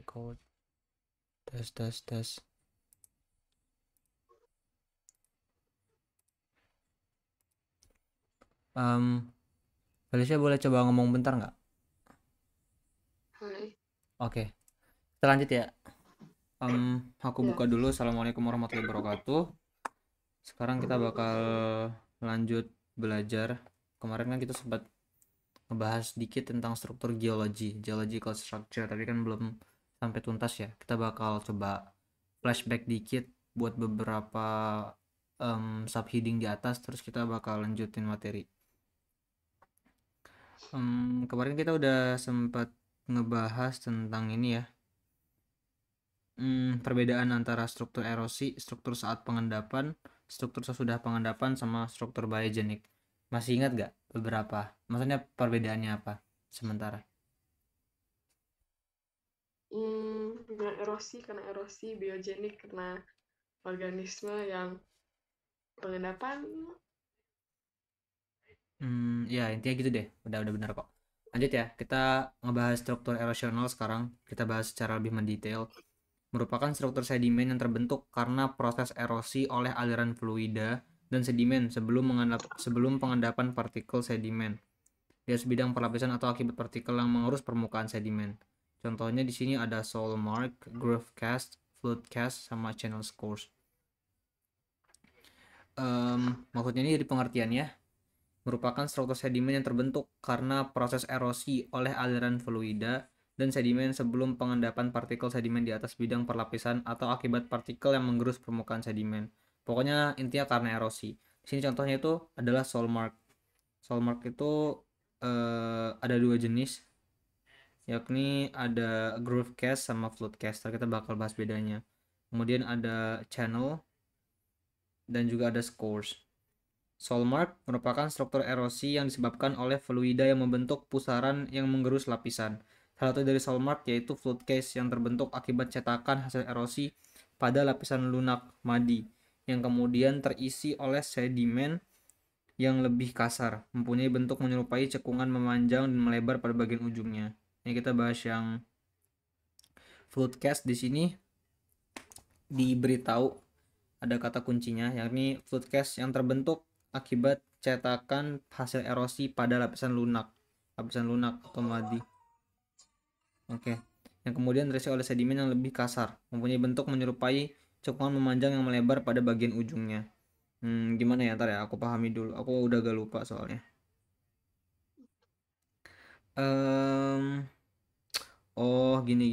record. Tes. Felicia boleh coba ngomong bentar nggak? Hai. Oke, kita lanjut ya. Aku Ya. buka dulu. Assalamualaikum warahmatullahi wabarakatuh. Sekarang kita bakal lanjut belajar. Kemarin kan kita sempat ngebahas sedikit tentang struktur geological structure, tapi kan belum sampai tuntas ya. Kita bakal coba flashback dikit buat beberapa subheading di atas, terus kita bakal lanjutin materi. Kemarin kita udah sempat ngebahas tentang ini ya, perbedaan antara struktur erosi, struktur saat pengendapan, struktur sesudah pengendapan, sama struktur biogenik. Masih ingat gak beberapa? Maksudnya perbedaannya apa sementara? Karena erosi, biogenik karena organisme yang pengendapan. Ya intinya gitu deh. Udah benar kok. Lanjut ya, kita ngebahas struktur erosional sekarang. Kita bahas secara lebih mendetail. Merupakan struktur sedimen yang terbentuk karena proses erosi oleh aliran fluida dan sedimen sebelum pengendapan partikel sedimen di atas bidang perlapisan atau akibat partikel yang mengerus permukaan sedimen. Contohnya di sini ada soil mark, groove cast, flood cast, sama channel scores. Maksudnya ini dari pengertiannya, merupakan struktur sedimen yang terbentuk karena proses erosi oleh aliran fluida dan sedimen sebelum pengendapan partikel sedimen di atas bidang perlapisan atau akibat partikel yang menggerus permukaan sedimen. Pokoknya intinya karena erosi. Di sini contohnya itu adalah soil mark. Soil mark itu ada dua jenis, yakni ada groove cast sama flood cast. Kita bakal bahas bedanya. Kemudian ada channel dan juga ada scores. Soil mark merupakan struktur erosi yang disebabkan oleh fluida yang membentuk pusaran yang menggerus lapisan. Salah satu dari soil mark yaitu flood case yang terbentuk akibat cetakan hasil erosi pada lapisan lunak madi yang kemudian terisi oleh sedimen yang lebih kasar, mempunyai bentuk menyerupai cekungan memanjang dan melebar pada bagian ujungnya. Ini kita bahas yang flood case. Di sini diberitahu ada kata kuncinya, yakni flood cast yang terbentuk akibat cetakan hasil erosi pada lapisan lunak atau madi. Oke, yang kemudian terisi oleh sedimen yang lebih kasar, mempunyai bentuk menyerupai cekungan memanjang yang melebar pada bagian ujungnya. Gimana ya, ntar ya, aku pahami dulu. Aku udah gak lupa soalnya. Um, oh, gini.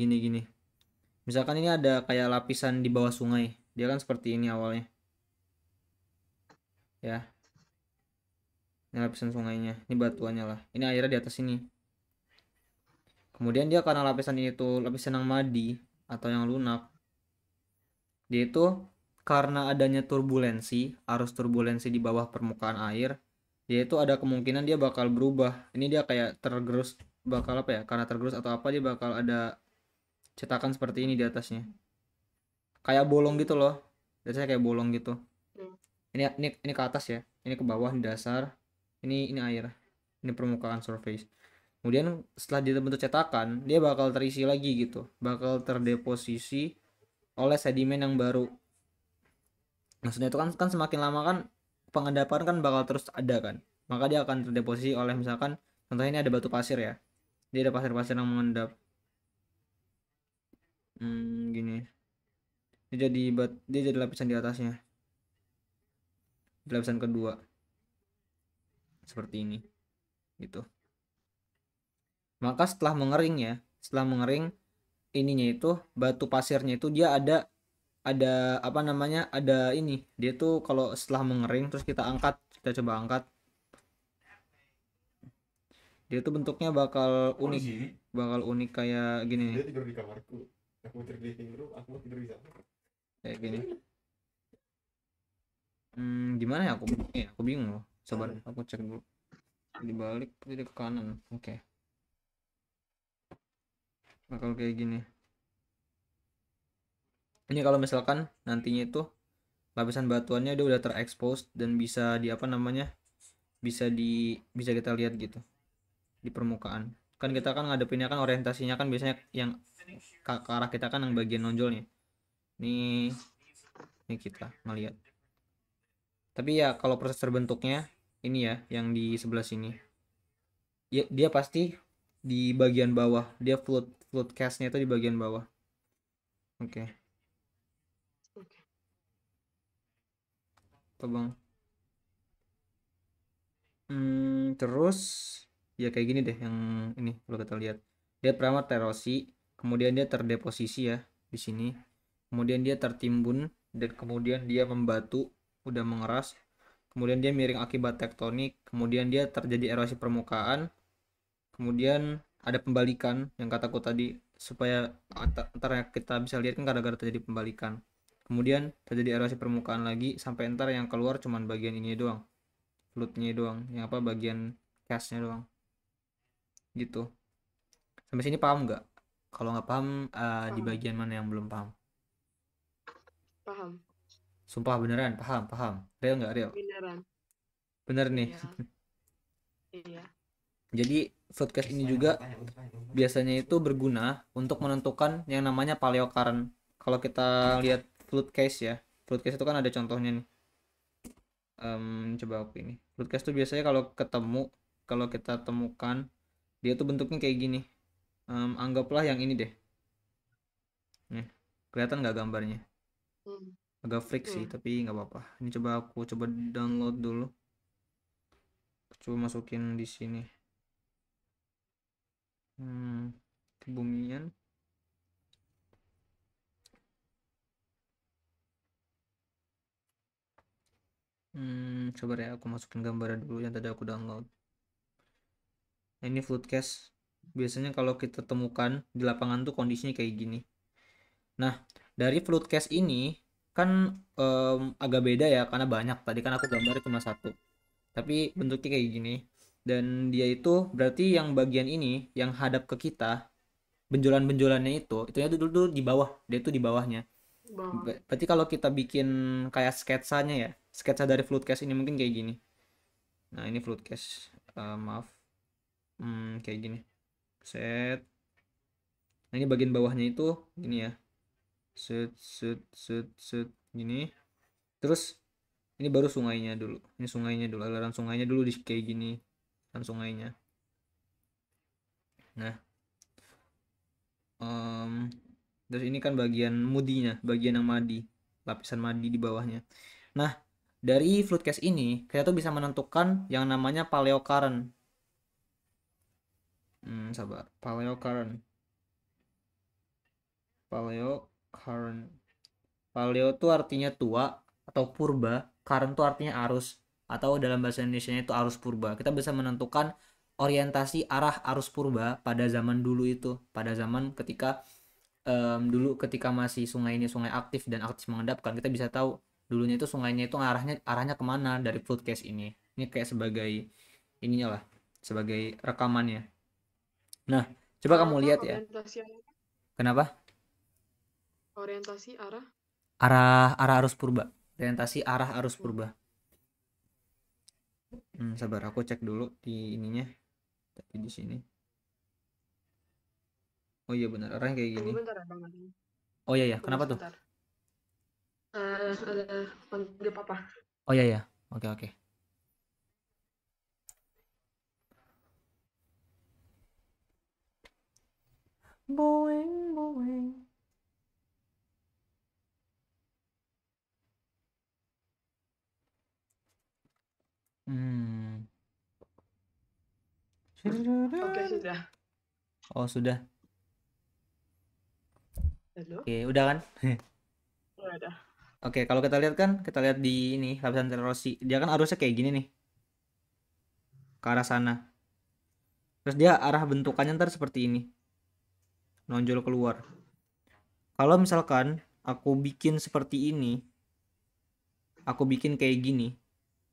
Misalkan ini ada kayak lapisan di bawah sungai, dia kan seperti ini awalnya, ya. Ini lapisan sungainya, ini batuannya lah, ini airnya di atas ini. Kemudian dia karena lapisan ini tuh lapisan yang madi atau yang lunak, dia itu karena adanya arus turbulensi di bawah permukaan air, dia itu ada kemungkinan dia bakal berubah. Ini dia kayak tergerus, bakal apa ya, karena tergerus atau apa dia bakal ada cetakan seperti ini di atasnya, kayak bolong gitu loh. Biasanya kayak bolong gitu. Hmm. Ini ke atas ya, ini ke bawah di dasar, ini air, ini permukaan surface. Kemudian setelah dia terbentuk cetakan, dia bakal terisi lagi gitu, bakal terdeposisi oleh sedimen yang baru. Maksudnya itu kan semakin lama kan pengendapan kan bakal terus ada kan, maka dia akan terdeposisi oleh, misalkan contohnya ini ada batu pasir ya, dia ada pasir-pasir yang mengendap. Gini, dia jadi lapisan di atasnya, di lapisan kedua seperti ini gitu. Maka setelah mengering ininya itu, batu pasirnya itu dia ada apa namanya, ada ini, dia tuh kalau setelah mengering terus kita coba angkat, dia tuh bentuknya bakal unik kayak gini nih. Dia tidur di kamarku. Aku tidur di living room, aku tidur di sana. Kayak gini. Gimana ya, aku bingung loh. Sabar, aku cek dulu. Dibalik jadi ke kanan. Oke. Bakal kayak gini. Ini kalau misalkan nantinya itu lapisan batuannya dia udah terekspos dan bisa di apa namanya, bisa kita lihat gitu di permukaan. Kan kita kan ngadepinnya kan orientasinya kan biasanya yang ke arah kita kan yang bagian nonjolnya. Ini kita ngelihat. Tapi ya kalau proses terbentuknya ini ya yang di sebelah sini. Ya, dia pasti di bagian bawah. Dia float cast-nya itu di bagian bawah. Oke. Oke. Apa bang? Terus ya kayak gini deh yang ini kalau kita lihat. Dia pertama terosi, kemudian dia terdeposisi ya di sini. Kemudian dia tertimbun dan kemudian dia membatu, udah mengeras. Kemudian dia miring akibat tektonik, kemudian dia terjadi erosi permukaan, kemudian ada pembalikan yang kataku tadi supaya antara kita bisa lihat kan gara-gara terjadi pembalikan. Kemudian terjadi erosi permukaan lagi sampai ntar yang keluar cuman bagian ini doang, fluidnya doang, yang apa bagian castnya doang gitu. Sampai sini paham nggak? Kalau nggak paham, di Paham. bagian mana yang belum paham? Paham. Sumpah beneran paham, paham. Real nggak real? Beneran. Bener nih. Iya. Iya. Jadi floodcast ini juga biasanya itu berguna untuk menentukan yang namanya paleocurrent. Kalau kita lihat floodcast ya, floodcast itu kan ada contohnya nih. Coba aku ini. Floodcast itu biasanya kalau kita temukan, dia tuh bentuknya kayak gini. Anggaplah yang ini deh. Nih, kelihatan nggak gambarnya? Hmm. Agak freak sih, tapi nggak apa-apa. Ini aku coba download dulu. Coba masukin di sini. Kebumian. Coba ya aku masukin gambarnya dulu yang tadi aku download. Nah, ini floodcast. Biasanya kalau kita temukan di lapangan tuh kondisinya kayak gini. Nah, dari floodcast ini kan agak beda ya karena banyak. Tadi kan aku gambarnya cuma satu. Tapi bentuknya kayak gini. Dan dia itu berarti yang bagian ini yang hadap ke kita, benjolan-benjolannya itu ya dulu di bawah. Dia itu di bawahnya. Bawah. Berarti kalau kita bikin kayak sketsanya ya, sketsa dari floodcast ini mungkin kayak gini. Nah, ini floodcast. Maaf. Kayak gini. Set. Nah, ini bagian bawahnya itu gini ya. Set, set, set, set. Gini. Terus ini baru sungainya dulu. Ini sungainya dulu. Aliran sungainya dulu di kayak gini. Dan sungainya. Nah. Terus ini kan bagian mudinya. Bagian yang madi. Lapisan madi di bawahnya. Nah, dari floodcast ini kita tuh bisa menentukan yang namanya paleocurrent. Sabar. Paleocurrent. Paleocurrent. Paleo itu artinya tua atau purba, current itu artinya arus atau dalam bahasa Indonesia itu arus purba. Kita bisa menentukan orientasi arah arus purba pada zaman dulu itu, pada zaman ketika dulu ketika masih sungai ini sungai aktif dan aktif mengendapkan, kita bisa tahu dulunya itu sungainya itu arahnya kemana dari floodcast ini. Ini kayak sebagai ininya lah, sebagai rekamannya. Nah, coba kamu Apa lihat ya. orientasi Kenapa? orientasi arah? Arah arus purba. Orientasi arah arus Hmm. purba. Sabar aku cek dulu di ininya. Tapi di sini. Oh iya benar, arahnya kayak gini. Tunggu bentar ya Bang. Oh iya ya, Tunggu kenapa tuh? sebentar. Ada panggil papa. Oh iya ya. Oke oke. Boing boing. Hmm. Oke, sudah. Oh sudah. Halo? Oke, udah kan? Ya udah. Oke, kalau kita lihat kan, kita lihat di ini lapisan terosi. Dia kan arusnya kayak gini nih, ke arah sana. Terus dia arah bentukannya ntar seperti ini, nonjol keluar. Kalau misalkan aku bikin seperti ini, aku bikin kayak gini,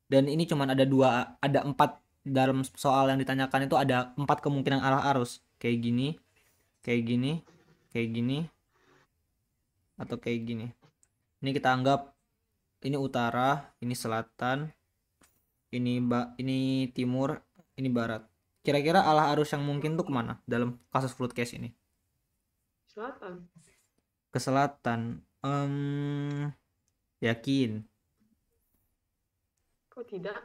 dan ini cuma ada empat dalam soal yang ditanyakan itu ada empat kemungkinan arah arus, kayak gini, kayak gini, kayak gini, atau kayak gini. Ini kita anggap ini utara, ini selatan, ini timur, ini barat. Kira-kira arah arus yang mungkin tuh kemana dalam kasus flood case ini? Selatan. Ke selatan. Yakin. Kok tidak?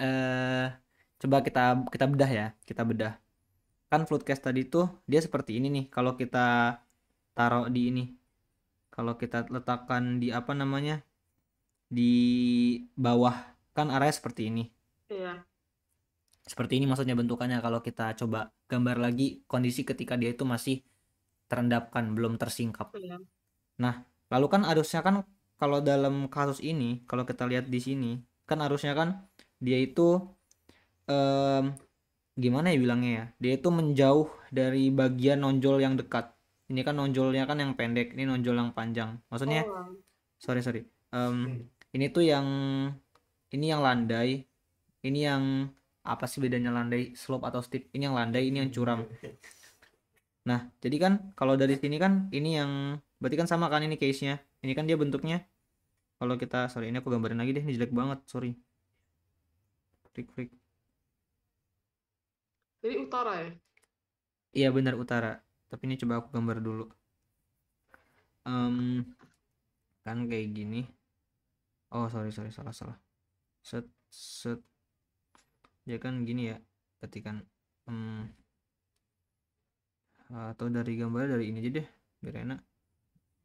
eh Coba kita kita bedah ya, kita bedah. Kan floodcast tadi tuh dia seperti ini nih. Kalau kita taruh di ini, kalau kita letakkan di apa namanya, di bawah, kan arahnya seperti ini. Iya. Seperti ini maksudnya bentukannya. Kalau kita coba gambar lagi kondisi ketika dia itu masih terendapkan, belum tersingkap. Iya. Nah, lalu kan arusnya kan, kalau dalam kasus ini, kalau kita lihat di sini, kan arusnya kan dia itu em, gimana ya bilangnya ya, dia itu menjauh dari bagian nonjol yang dekat. Ini kan nonjolnya kan yang pendek, ini nonjol yang panjang, maksudnya Oh, sorry sorry. Em, ini tuh yang, ini yang landai, ini yang apa sih bedanya landai slope atau steep, ini yang landai, ini yang curam. Nah jadi kan kalau dari sini kan ini yang, berarti kan sama kan ini case nya, ini kan dia bentuknya, kalau kita, sorry ini aku gambarin lagi deh, ini jelek banget, sorry. Freak. jadi utara ya? Iya benar utara, tapi ini coba aku gambar dulu. Em, kan kayak gini. Oh sorry salah salah. Set set ya kan gini ya. Berarti kan em, atau dari gambar dari ini aja deh biar enak.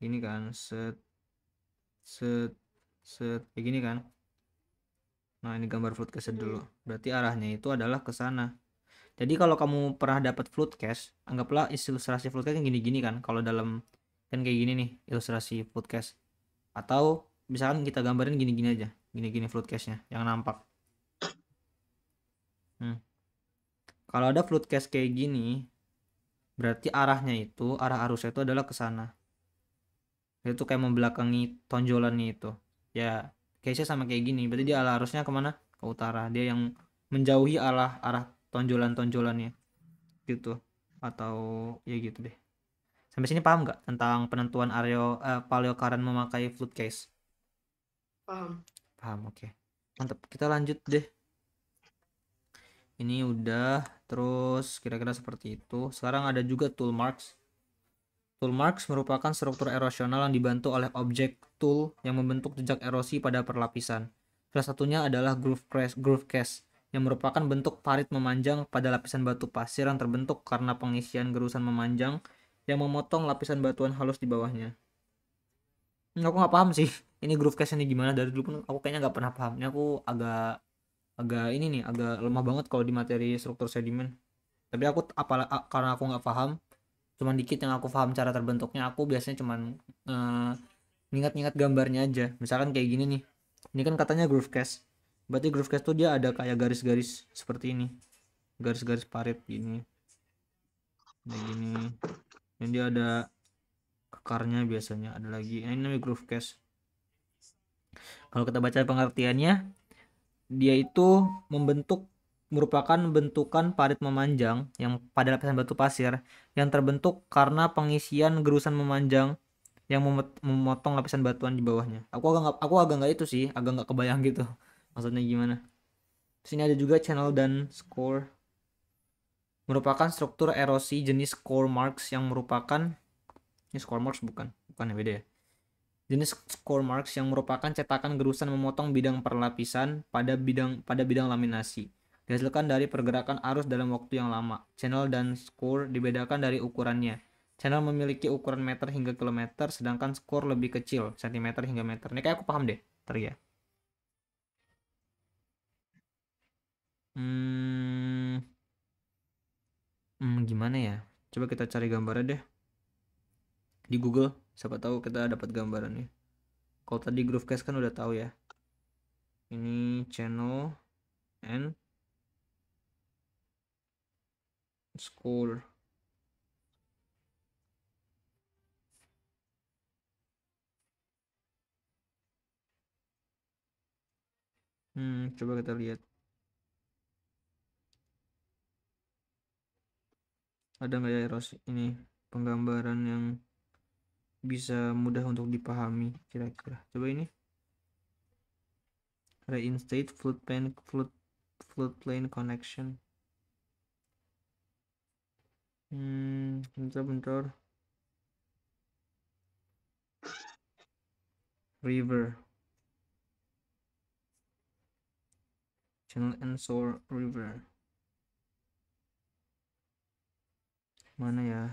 Gini kan set set set kayak gini kan. Nah ini gambar floodcast dulu. Berarti arahnya itu adalah ke sana. Jadi kalau kamu pernah dapat floodcast, anggaplah ilustrasi floodcast yang gini-gini kan. Kalau dalam kan kayak gini nih ilustrasi floodcast. Atau misalkan kita gambarin gini-gini aja, gini-gini floodcastnya yang nampak. Hmm. Kalau ada floodcast kayak gini, berarti arahnya itu, arah arusnya itu adalah ke sana. Itu kayak membelakangi tonjolannya itu. Ya, case-nya sama kayak gini. Berarti dia arah arusnya kemana? Ke utara. Dia yang menjauhi arah arah tonjolan-tonjolannya gitu. Atau ya gitu deh. Sampai sini paham nggak tentang penentuan paleokaran memakai flood case? Paham. Paham, oke. Mantap. Kita lanjut deh. Ini udah, terus kira-kira seperti itu. Sekarang ada juga tool marks. Tool marks merupakan struktur erosional yang dibantu oleh objek tool yang membentuk jejak erosi pada perlapisan. Salah satunya adalah groove cast yang merupakan bentuk parit memanjang pada lapisan batu pasir yang terbentuk karena pengisian gerusan memanjang yang memotong lapisan batuan halus di bawahnya. Aku nggak paham sih ini groove cast ini gimana, dari dulu pun aku kayaknya nggak pernah paham. Ini aku agak agak ini nih, agak lemah banget kalau di materi struktur sedimen. Tapi aku karena aku nggak paham, cuman dikit yang aku paham cara terbentuknya, aku biasanya cuman eh, ngingat-ngingat gambarnya aja. Misalkan kayak gini nih, ini kan katanya groove cast, berarti groove cast tuh dia ada kayak garis-garis seperti ini, garis-garis parit gini, kayak gini, dan dia ada kekarnya, biasanya ada lagi. Nah, ini namanya groove cast. Kalau kita baca pengertiannya, dia itu merupakan bentukan parit memanjang yang pada lapisan batu pasir yang terbentuk karena pengisian gerusan memanjang yang memotong lapisan batuan di bawahnya. Aku agak nggak itu sih, agak nggak kebayang gitu. Maksudnya gimana? Sini ada juga channel dan score, merupakan struktur erosi jenis core marks yang merupakan, ini score marks bukan ya, beda ya. Jenis core marks yang merupakan cetakan gerusan memotong bidang perlapisan pada bidang laminasi. Dihasilkan dari pergerakan arus dalam waktu yang lama. Channel dan score dibedakan dari ukurannya. Channel memiliki ukuran meter hingga kilometer, sedangkan score lebih kecil, sentimeter hingga meter. Ini kayak aku paham deh, ntar ya. Hmm, gimana ya? Coba kita cari gambarnya deh di Google. Siapa tahu kita dapat gambarannya. Kalau tadi Groovecast kan udah tahu ya. Ini channel and score. Coba kita lihat. Ada nggak ya erosi ini, penggambaran yang bisa mudah untuk dipahami kira-kira. Coba ini. Reinstate floodplain connection. Bentar. River. Channel and Soar River. Mana ya?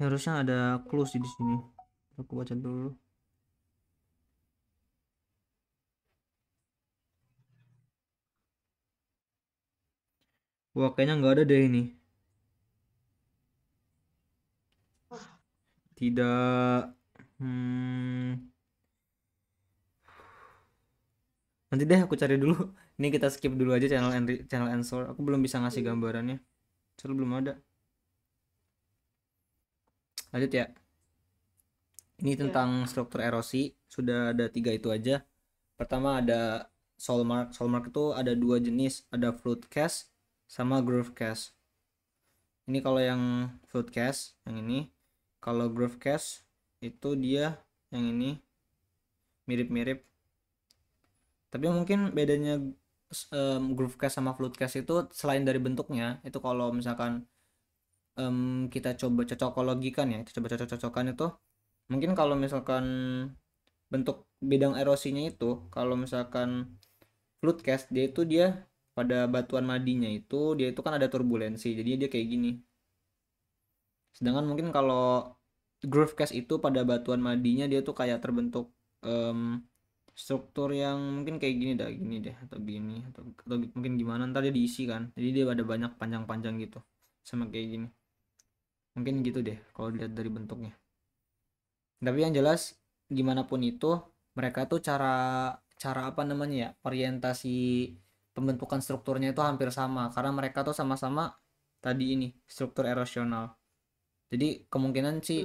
Harusnya ada clue sih di sini. Aku baca dulu. Wah, kayaknya nggak ada deh ini. Tidak. Nanti deh aku cari dulu. Ini kita skip dulu aja channel and Soar. Aku belum bisa ngasih gambarannya. Soalnya belum ada. Lanjut ya. Ini tentang struktur erosi. Sudah ada 3 itu aja. Pertama ada Soulmark. Soulmark itu ada 2 jenis. Ada Flood Cast sama Groove Cast. Ini kalau yang Flood Cast, yang ini. Kalau Groove Cast itu dia yang ini mirip-mirip. Tapi mungkin bedanya Groove Cast sama Flood Cast itu selain dari bentuknya, itu kalau misalkan kita coba cocokologikan ya, kita coba cocok-cocokan itu mungkin kalau misalkan bentuk bidang erosinya itu, kalau misalkan Floodcast dia pada batuan madinya itu dia itu kan ada turbulensi, jadi dia kayak gini. Sedangkan mungkin kalau Groovecast itu pada batuan madinya dia tuh kayak terbentuk struktur yang mungkin kayak gini deh atau gini atau mungkin gimana ntar dia diisi kan, jadi dia ada banyak panjang-panjang gitu sama kayak gini. Mungkin gitu deh kalau dilihat dari bentuknya. Tapi yang jelas gimana pun itu mereka tuh cara cara apa namanya ya, orientasi pembentukan strukturnya itu hampir sama karena mereka tuh sama-sama tadi ini struktur erosional. Jadi kemungkinan sih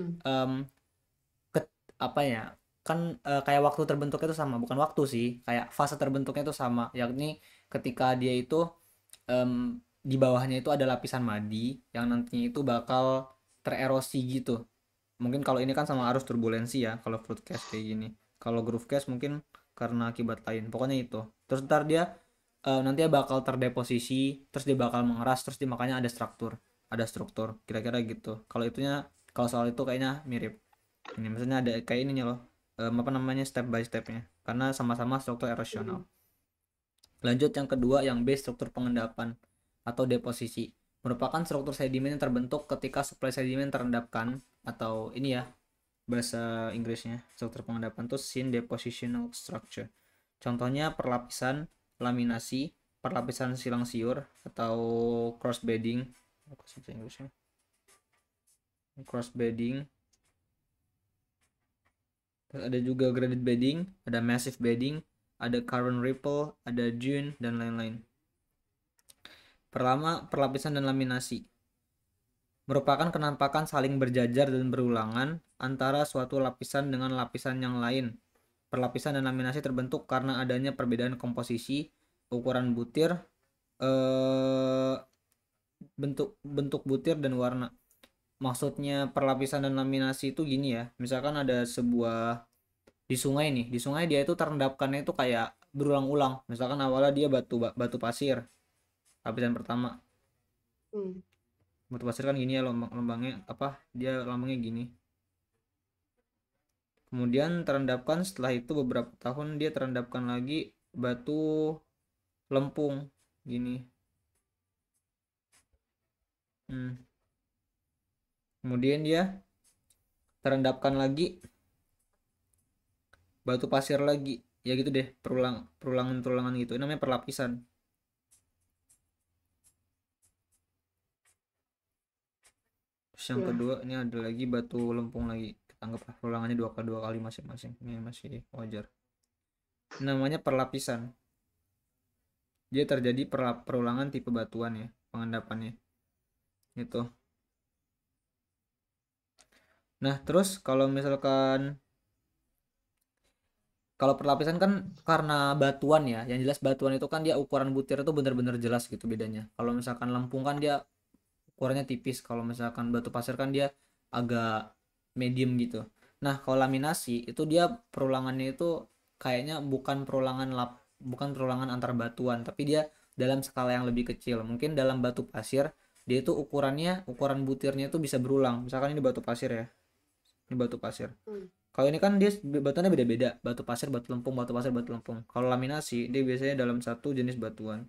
apa ya, kan kayak waktu terbentuknya itu sama, bukan waktu sih, kayak fase terbentuknya itu sama, yakni ketika dia itu di bawahnya itu ada lapisan madi yang nantinya itu bakal tererosi gitu. Mungkin kalau ini kan sama arus turbulensi ya, kalau Floodcast kayak gini. Kalau Groovecast mungkin karena akibat lain, pokoknya itu. Terus ntar dia nanti bakal terdeposisi, terus dia bakal mengeras, terus dia makanya ada struktur kira-kira gitu. Kalau itunya, kalau soal itu kayaknya mirip ini, maksudnya ada kayak ininya loh, apa namanya, step by stepnya, karena sama-sama struktur erosional. Lanjut yang kedua, yang B, struktur pengendapan atau deposisi, merupakan struktur sedimen yang terbentuk ketika suplai sedimen terendapkan, atau ini ya bahasa Inggrisnya struktur pengendapan tuh scene depositional structure. Contohnya perlapisan, laminasi, perlapisan silang siur atau cross bedding. Cross bedding. Terus ada juga graded bedding, ada massive bedding, ada carbon ripple, ada dune, dan lain-lain. Pertama, perlapisan dan laminasi. Merupakan kenampakan saling berjajar dan berulangan antara suatu lapisan dengan lapisan yang lain. Perlapisan dan laminasi terbentuk karena adanya perbedaan komposisi, ukuran butir, bentuk butir, dan warna. Maksudnya perlapisan dan laminasi itu gini ya, misalkan ada sebuah di sungai nih, di sungai dia itu terendapkannya itu kayak berulang-ulang. Misalkan awalnya dia batu pasir, lapisan pertama. Batu pasir kan gini ya, lambangnya apa, dia lambangnya gini. Kemudian terendapkan, setelah itu beberapa tahun dia terendapkan lagi batu lempung gini. Kemudian dia terendapkan lagi batu pasir lagi, ya gitu deh, perulangan gitu, ini namanya perlapisan. Terus yang kedua ini ada lagi batu lempung lagi, kita anggaplah perulangannya dua kali masing-masing, ini masih wajar. Ini namanya perlapisan, dia terjadi perulangan tipe batuan ya, pengendapannya itu. Nah terus kalau misalkan, kalau perlapisan kan karena batuan ya, yang jelas batuan itu kan dia ukuran butir itu bener-bener jelas gitu bedanya. Kalau misalkan lempung kan dia ukurannya tipis, kalau misalkan batu pasir kan dia agak medium gitu. Nah kalau laminasi itu dia perulangannya itu kayaknya bukan perulangan bukan perulangan antar batuan, tapi dia dalam skala yang lebih kecil. Mungkin dalam batu pasir dia itu ukuran butirnya itu bisa berulang. Misalkan ini batu pasir ya, ini batu pasir. Hmm. Kalau ini kan dia batuannya beda-beda, batu pasir, batu lempung, batu pasir, batu lempung. Kalau laminasi dia biasanya dalam satu jenis batuan.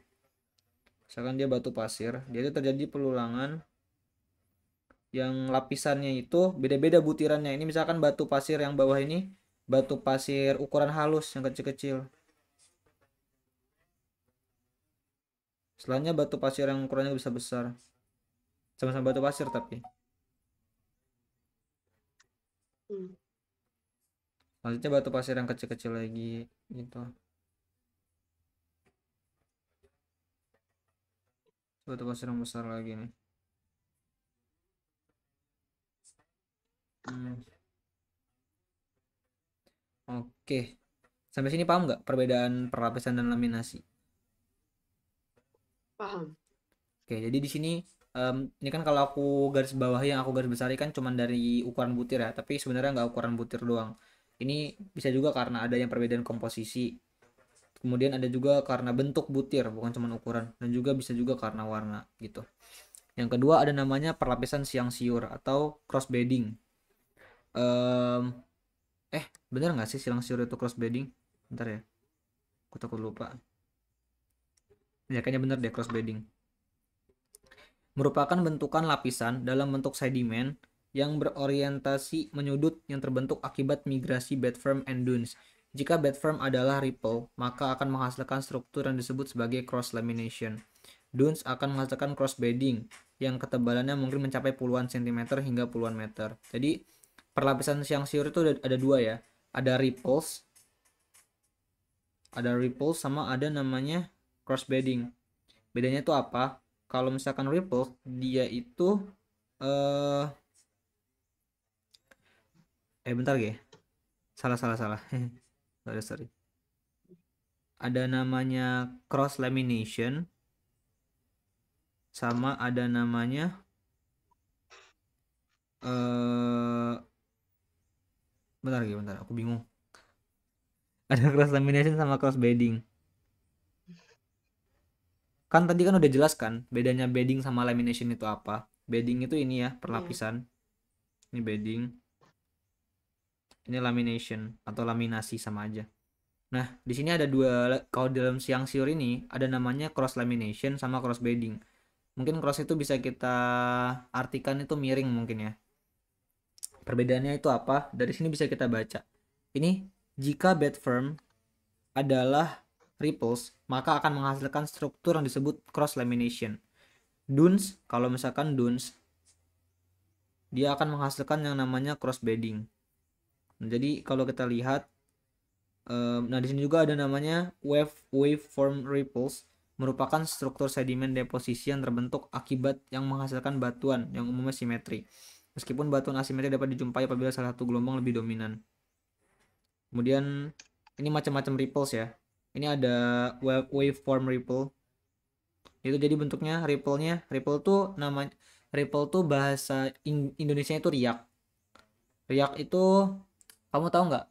Misalkan dia batu pasir, dia itu terjadi pelulangan yang lapisannya itu beda-beda butirannya. Ini misalkan batu pasir yang bawah ini batu pasir ukuran halus yang kecil-kecil. Selanjutnya batu pasir yang ukurannya bisa besar. Sama-sama batu pasir tapi. Hmm. Selanjutnya batu pasir yang kecil-kecil lagi gitu. Batu pasir yang besar lagi nih. Hmm. Oke. Sampai sini paham nggak perbedaan perlapisan dan laminasi? Paham. Oke, jadi di sini ini kan kalau aku garis bawah yang aku garis besari kan cuman dari ukuran butir ya, tapi sebenarnya nggak ukuran butir doang. Ini bisa juga karena ada yang perbedaan komposisi. Kemudian ada juga karena bentuk butir, bukan cuma ukuran, dan juga bisa juga karena warna gitu. Yang kedua ada namanya perlapisan siang siur atau cross bedding. Em, Bener nggak sih silang siur itu cross bedding? Bentar ya, aku takut lupa. Ya kayaknya bener deh cross bedding. Merupakan bentukan lapisan dalam bentuk sedimen yang berorientasi menyudut yang terbentuk akibat migrasi bedform and dunes. Jika bedform adalah ripple, maka akan menghasilkan struktur yang disebut sebagai cross lamination. Dunes akan menghasilkan cross bedding yang ketebalannya mungkin mencapai puluhan sentimeter hingga puluhan meter. Jadi perlapisan siang siur itu ada dua ya. Ada ripples sama ada namanya cross bedding. Bedanya itu apa? Kalau misalkan ripple dia itu eh bentar ya. Salah. Sorry. Ada namanya cross lamination sama ada namanya eh bentar aku bingung. Ada cross lamination sama cross bedding. Kan tadi kan udah jelas kan bedanya bedding sama lamination itu apa? Bedding itu ini ya, Iya. perlapisan. Ini bedding, ini lamination atau laminasi sama aja. Nah, di sini ada dua, kalau dalam siang siur ini ada namanya cross lamination sama cross bedding. Mungkin cross itu bisa kita artikan itu miring mungkin ya. Perbedaannya itu apa? Dari sini bisa kita baca. Ini jika bed firm adalah ripples, maka akan menghasilkan struktur yang disebut cross lamination. Dunes, kalau misalkan dunes, dia akan menghasilkan yang namanya cross bedding. Jadi kalau kita lihat, nah di sini juga ada namanya waveform ripples, merupakan struktur sedimen deposisi yang terbentuk akibat yang menghasilkan batuan yang umumnya simetri. Meskipun batuan asimetri dapat dijumpai apabila salah satu gelombang lebih dominan. Kemudian ini macam-macam ripples ya. Ini ada waveform ripple. Itu jadi bentuknya ripple tuh namanya ripple tuh bahasa Indonesia itu riak. Riak itu kamu tahu nggak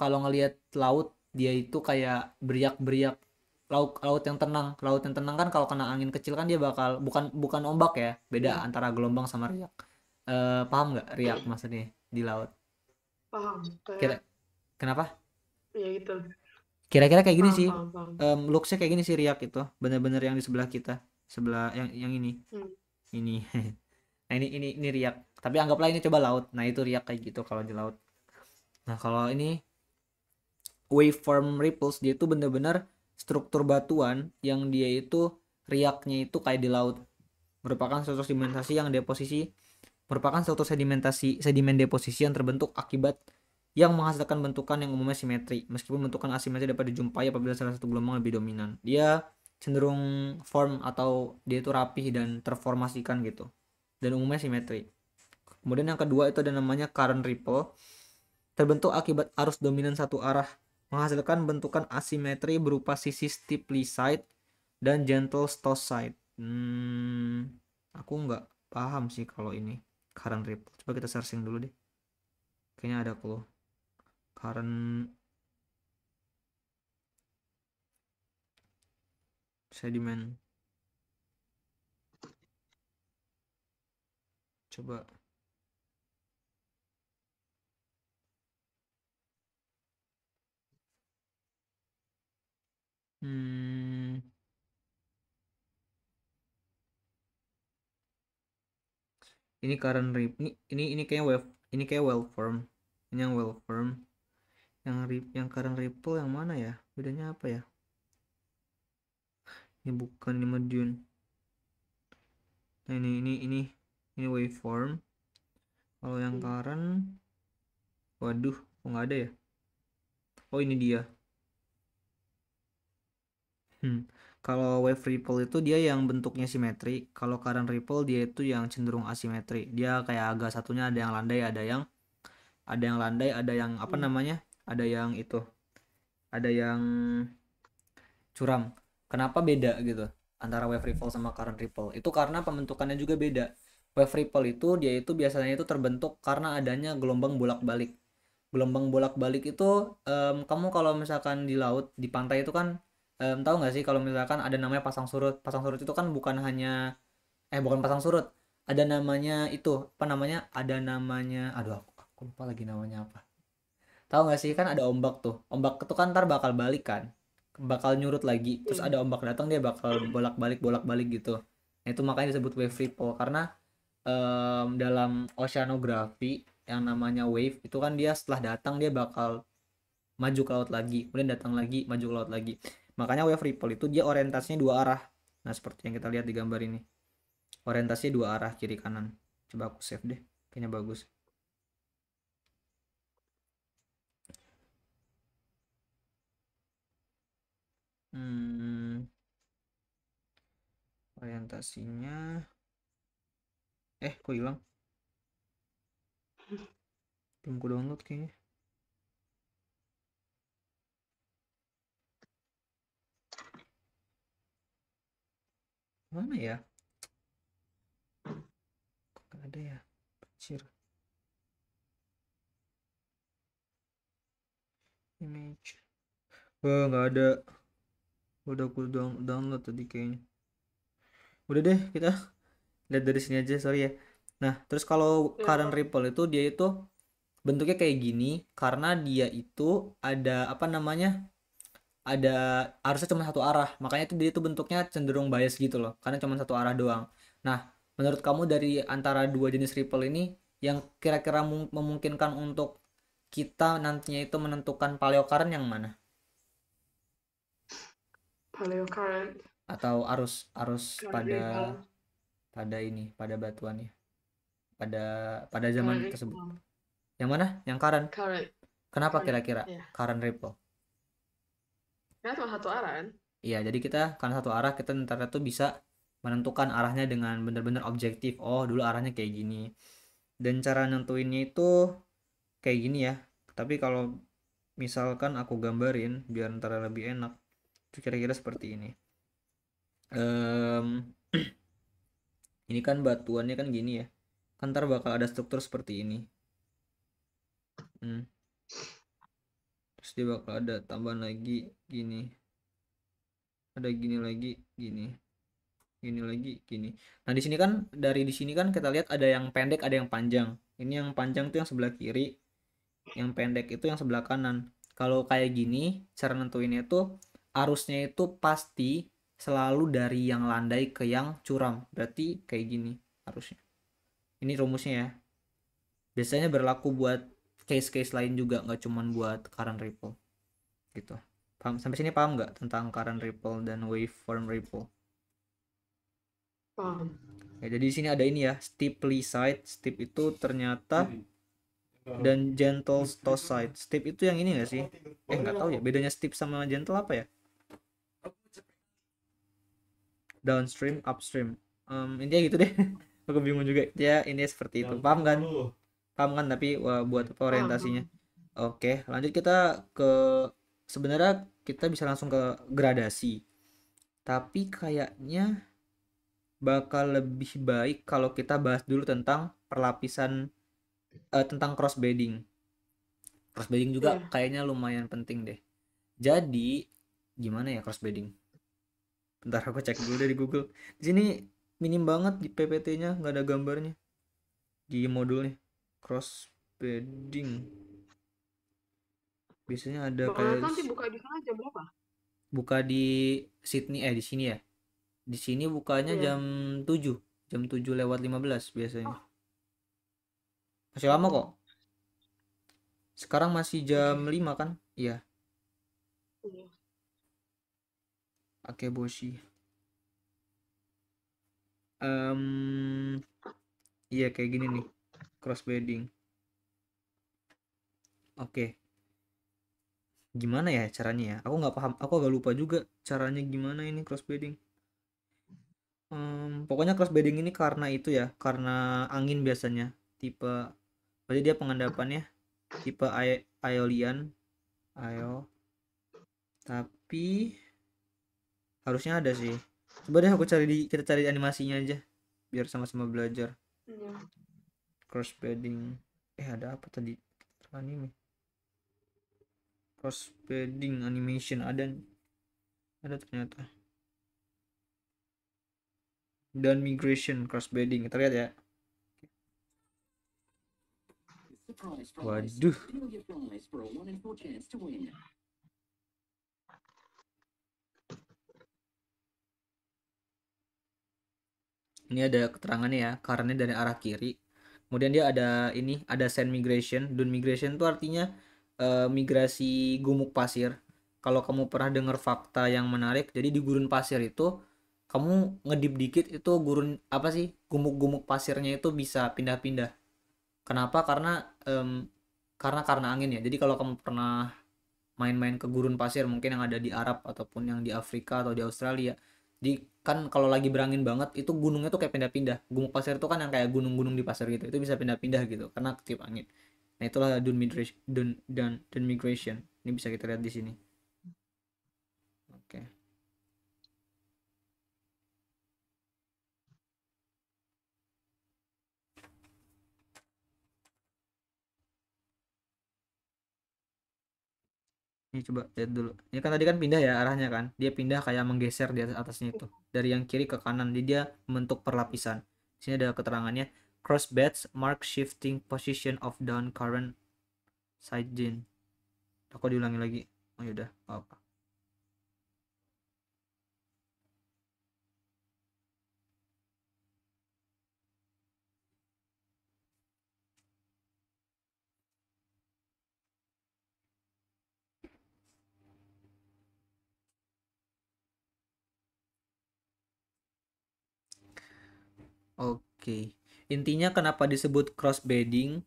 kalau ngelihat laut dia itu kayak beriak-beriak. Laut yang tenang kan kalau kena angin kecil kan dia bakal bukan bukan ombak ya, beda Iya. antara gelombang sama riak. Paham nggak riak maksudnya di laut? Paham. Kira Kayak kenapa? ya gitu. Kira-kira kayak gini Paham, sih. paham, paham. Looksnya kayak gini sih riak itu. Bener-bener yang di sebelah kita, sebelah yang ini, Hmm. ini. Nah ini riak. Tapi anggaplah ini coba laut. Nah itu riak kayak gitu kalau di laut. Nah kalau ini waveform ripples dia itu bener-bener struktur batuan yang dia itu riaknya itu kayak di laut. Merupakan struktur sedimentasi yang deposisi merupakan struktur sedimen deposisi yang terbentuk akibat yang menghasilkan bentukan yang umumnya simetri. Meskipun bentukan asimetri dapat dijumpai apabila salah satu gelombang lebih dominan. Dia cenderung form atau dia itu rapih dan terformasikan gitu. Dan umumnya simetri. Kemudian yang kedua itu ada namanya current ripple. Terbentuk akibat arus dominan satu arah menghasilkan bentukan asimetri berupa sisi steeply side dan gentle stoss side. Aku nggak paham sih kalau ini current ripple. Coba kita searching dulu deh. Kayaknya ada clue. Current sedimen. Coba. Hmm, ini current rip. Ini kayak wave. Ini kayak well form. Ini yang well form. Yang current ripple yang mana ya? Bedanya apa ya? Ini bukan ini mah Dune. Nah, ini waveform. Kalau yang current, waduh, kok nggak ada ya? Oh, ini dia. Kalau wave ripple itu dia yang bentuknya simetri. Kalau current ripple dia itu yang cenderung asimetri. Dia kayak agak satunya ada yang landai, ada yang apa namanya? Ada yang itu, ada yang curam. Kenapa beda gitu antara wave ripple sama current ripple? Itu karena pembentukannya juga beda. Wave ripple itu dia itu biasanya itu terbentuk karena adanya gelombang bolak-balik. Gelombang bolak-balik itu kamu kalau misalkan di laut, di pantai itu kan tahu nggak sih kalau misalkan ada namanya pasang surut. Pasang surut itu kan bukan hanya bukan pasang surut. Ada namanya itu, apa namanya? Ada namanya, aduh aku lupa lagi namanya apa. Tahu nggak sih kan ada ombak tuh. Ombak itu kan ntar bakal balik kan. Bakal nyurut lagi. Terus ada ombak datang dia bakal bolak-balik gitu. Nah, itu makanya disebut wave ripple karena dalam oceanografi yang namanya wave itu kan dia setelah datang dia bakal maju ke laut lagi, kemudian datang lagi, maju ke laut lagi. Makanya wave ripple itu dia orientasinya dua arah. Nah, seperti yang kita lihat di gambar ini. Orientasinya dua arah, kiri kanan. Coba aku save deh. Kayaknya bagus. Hmm, orientasinya kok hilang? Belum ku download kayaknya. Mana ya? Kok gak ada ya? Anjir. Image. Wah, nggak ada. Udah aku download tadi kayaknya. Udah deh, kita lihat dari sini aja, sorry ya. Nah, terus kalau current ripple itu dia itu bentuknya kayak gini karena dia itu ada apa namanya? Ada arusnya cuma satu arah. Makanya itu dia itu bentuknya cenderung bias gitu loh, karena cuma satu arah doang. Nah, menurut kamu dari antara dua jenis ripple ini yang kira-kira memungkinkan untuk kita nantinya itu menentukan paleo current yang mana? Paleo current. Atau arus arus Current pada ripple. pada batuannya, pada zaman Current tersebut. ripple. Yang mana? Yang current. Current. Kenapa Current. kira-kira Ya. current ripple? Karena cuma satu arah kan? Iya, jadi kita karena satu arah kita ntar itu bisa menentukan arahnya dengan benar-benar objektif. Oh, dulu arahnya kayak gini. Dan cara nentuinnya itu kayak gini ya. Tapi kalau misalkan aku gambarin biar ntar lebih enak, itu kira-kira seperti ini. Ini kan batuannya kan gini ya. Kan ntar bakal ada struktur seperti ini. Terus dia bakal ada tambahan lagi gini. Ada gini lagi, gini. Gini lagi, gini. Nah, di sini kan di sini kan kita lihat ada yang pendek, ada yang panjang. Ini yang panjang tuh yang sebelah kiri, yang pendek itu yang sebelah kanan. Kalau kayak gini, cara nentuinnya itu arusnya itu pasti selalu dari yang landai ke yang curam. Berarti kayak gini arusnya. Ini rumusnya ya. Biasanya berlaku buat case-case lain juga, nggak cuman buat current ripple gitu. Paham? Sampai sini paham nggak tentang current ripple dan waveform ripple? Paham. Ya, jadi di sini ada ini ya, steeply side. Steep itu ternyata dan gentle to side. Steep itu yang ini nggak sih? Nggak tahu ya. Bedanya steep sama gentle apa ya? Downstream, upstream. Intinya gitu deh. Aku bingung juga. Ya, ini seperti itu. Paham kan? Paham kan? Tapi buat apa orientasinya? Oke, lanjut kita ke sebenarnya kita bisa langsung ke gradasi. Tapi kayaknya bakal lebih baik kalau kita bahas dulu tentang perlapisan tentang crossbedding. Crossbedding juga kayaknya lumayan penting deh. Jadi gimana ya crossbedding? Bentar aku cek dulu deh di Google. Di sini minim banget di PPT-nya, nggak ada gambarnya di modulnya. Cross bedding. Biasanya ada Bang kayak Nathan nanti buka di sana jam berapa? buka di Sydney di sini ya. Di sini bukanya Iya. jam 7. Jam 7 lewat 15 biasanya. Oh, Masih lama kok. oh, Sekarang masih jam oke. 5 kan? Iya, Iya. Akeboshi. Iya kayak gini nih. Cross bedding. Oke. Gimana ya caranya ya? Aku nggak paham. Aku agak lupa juga caranya gimana ini cross bedding. Pokoknya cross bedding ini karena itu ya, karena angin biasanya. Tipe, berarti dia pengendapannya tipe Aeolian, Ayo. Tapi harusnya ada sih. Coba deh aku cari kita cari animasinya aja, biar sama-sama belajar. Iya. Cross bedding. Ada apa tadi? Anime. Cross bedding animation ada ternyata. Dan migration cross bedding. Kita lihat ya. Waduh. Ini ada keterangannya ya, karena dari arah kiri. Kemudian dia ada ini, ada sand migration. Dune migration itu artinya migrasi gumuk pasir. Kalau kamu pernah dengar fakta yang menarik, jadi di gurun pasir itu kamu ngedip dikit itu gurun apa sih? Gumuk-gumuk pasirnya itu bisa pindah-pindah. Kenapa? Karena angin ya. Jadi kalau kamu pernah main-main ke gurun pasir mungkin yang ada di Arab ataupun yang di Afrika atau di Australia, di kan kalau lagi berangin banget itu gunungnya tuh kayak pindah-pindah. Gumuk pasir itu kan yang kayak gunung-gunung di pasir gitu, itu bisa pindah-pindah gitu karena ketiup angin. Nah itulah dune migration, dune migration. Ini bisa kita lihat di sini. Oke. Ini coba lihat dulu. Ini kan tadi kan pindah ya arahnya kan. Dia pindah kayak menggeser di atas atasnya itu. Dari yang kiri ke kanan. Jadi dia membentuk perlapisan. Di sini ada keterangannya. Cross beds mark shifting position of down current side gene. Aku diulangi lagi. Oh yaudah, apa? Oke. Intinya kenapa disebut cross bedding?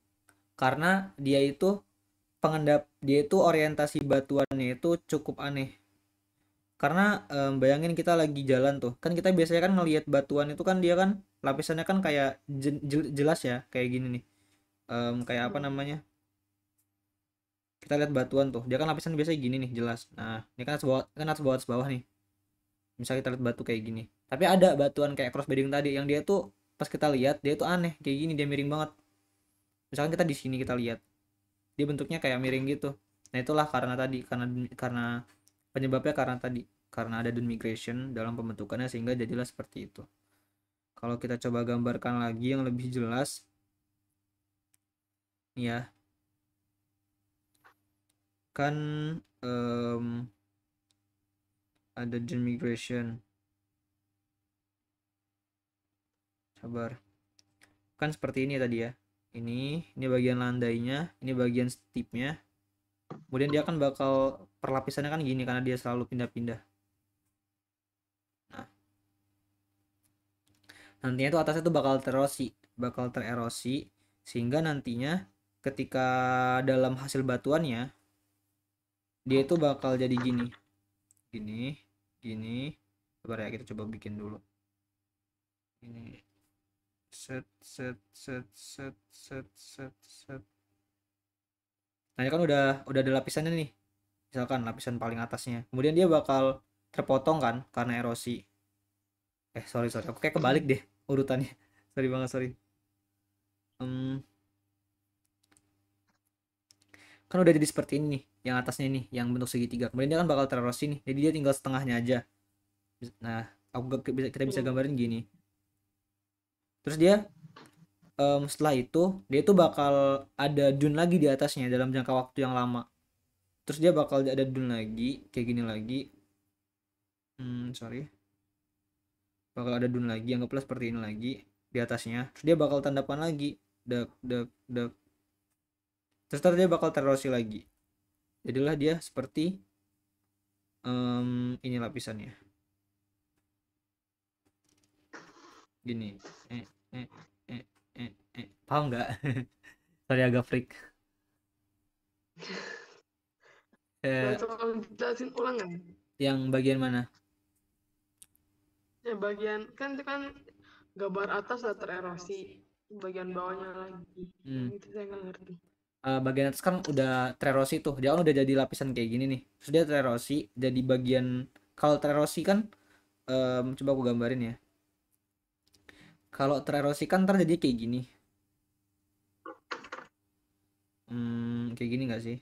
Karena dia itu orientasi batuannya itu cukup aneh. Karena bayangin kita lagi jalan tuh. Kan kita biasanya kan ngelihat batuan itu kan dia kan lapisannya kan kayak jelas ya, kayak gini nih. Kayak apa Hmm. namanya? Kita lihat batuan tuh. Dia kan lapisan biasanya gini nih, jelas. Nah, ini kan atas bawah nih. Misalnya kita lihat batu kayak gini, tapi ada batuan kayak cross bedding tadi yang dia tuh pas kita lihat dia tuh aneh kayak gini, dia miring banget. Misalkan kita di sini kita lihat dia bentuknya kayak miring gitu. Nah itulah karena tadi, karena penyebabnya karena tadi, karena ada dune migration dalam pembentukannya sehingga jadilah seperti itu. Kalau kita coba gambarkan lagi yang lebih jelas ya, kan ada dune migration, sabar, kan seperti ini tadi ya, ini bagian landainya, ini bagian steepnya. Kemudian dia kan bakal perlapisannya kan gini karena dia selalu pindah-pindah. Nah, nantinya tuh atasnya tuh bakal tererosi sehingga nantinya ketika dalam hasil batuannya dia itu bakal jadi gini, gini, gini. Coba ya kita coba bikin dulu. Ini set set set set set set set. Nah, ini kan udah ada lapisannya nih. Misalkan lapisan paling atasnya. Kemudian dia bakal terpotong kan karena erosi. Sorry, aku kayak kebalik deh urutannya. Sorry banget, sorry. Em, kan udah jadi seperti ini nih, yang atasnya nih yang bentuk segitiga, kemudian dia kan bakal tererosi nih, jadi dia tinggal setengahnya aja. Nah, kita bisa Iya. gambarin gini. Terus dia setelah itu dia tuh bakal ada dune lagi di atasnya dalam jangka waktu yang lama. Terus dia bakal ada dune lagi kayak gini lagi. Sorry. Bakal ada dune lagi, anggaplah seperti ini lagi di atasnya. Terus dia bakal tandapan lagi. Dek dek dek. Terus ntar dia bakal terosi lagi. Jadilah dia seperti ini lapisannya. Gini. Eh eh eh Paham nggak? Sorry agak freak. Boleh Eh, tolong jelasin ulang nggak? yang bagian mana? Ya bagian kan itu kan gambar atas udah tererosi, bagian bawahnya lagi. Yang Hmm. itu saya nggak ngerti. Bagian atas kan udah terosi tuh, dia kan udah jadi lapisan kayak gini nih. Terus dia terosi jadi bagian, kalau terosi kan coba aku gambarin ya. Kalau terosi kan ntar jadi kayak gini. Kayak gini nggak sih?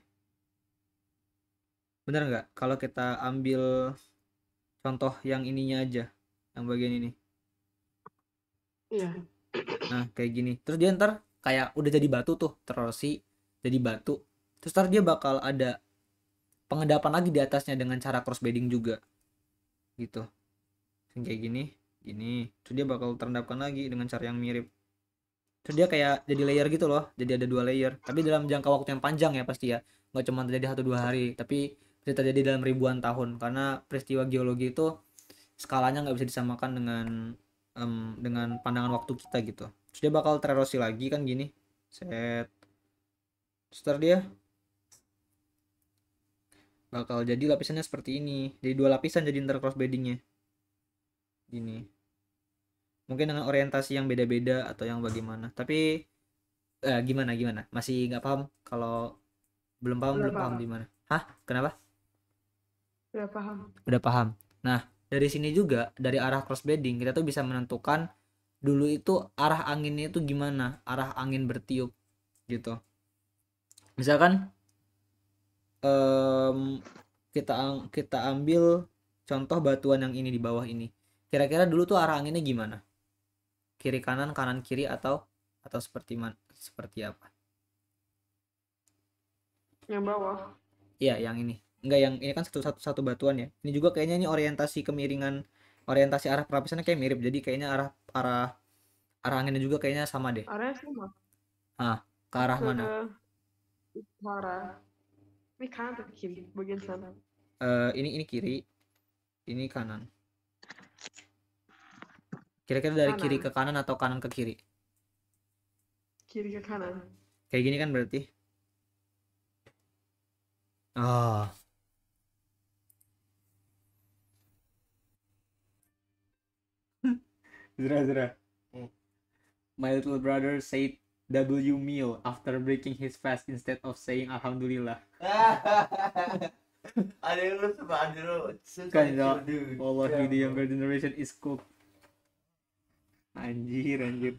Bener nggak? Kalau kita ambil contoh yang ininya aja, yang bagian ini. Iya. Nah, kayak gini. Terus dia ntar kayak udah jadi batu tuh, terosi jadi batu. Terus ntar dia bakal ada pengendapan lagi di atasnya dengan cara cross bedding juga, gitu. Kayak gini, gini. Terus dia bakal terendapkan lagi dengan cara yang mirip. Terus dia kayak jadi layer gitu loh, jadi ada 2 layer. Tapi dalam jangka waktu yang panjang ya pasti ya, nggak cuma terjadi 1 2 hari, tapi bisa terjadi dalam ribuan tahun. Karena peristiwa geologi itu skalanya nggak bisa disamakan dengan pandangan waktu kita gitu. Terus dia bakal tererosi lagi kan gini, set. Terus dia bakal jadi lapisannya seperti ini, jadi 2 lapisan jadi inter cross beddingnya gini. Mungkin dengan orientasi yang beda-beda atau yang bagaimana, tapi gimana gimana, masih nggak paham? Kalau belum paham, Udah belum paham paham. di mana? Hah, kenapa? Udah paham. Udah paham. Nah, dari sini juga dari arah cross bedding kita tuh bisa menentukan dulu itu arah anginnya itu gimana, arah angin bertiup gitu. Misalkan em, kita ambil contoh batuan yang ini di bawah ini. Kira-kira dulu tuh arah anginnya gimana? Kiri kanan, kanan kiri, atau seperti apa? Yang bawah. Iya, yang ini. Enggak, yang ini kan satu batuan ya. Ini juga kayaknya ini orientasi kemiringan, orientasi arah pelapisannya kayak mirip. Jadi kayaknya arah arah arah anginnya juga kayaknya sama deh. Area sama. Ah, ke arah Ke mana? utara. Ini kanan atau kiri? Bagian sana. Ini kiri, ini kanan. Kira-kira dari kiri ke Kanan. kanan atau kanan ke kiri? Kiri ke kanan. Kayak gini kan berarti. Oh, Zra Zra. My little brother said W meal after breaking his fast instead of saying Alhamdulillah. Ada yang lu sama ada lu Kan susah ya, dude. wallahi the younger generation is cooked. Anjir, anjir.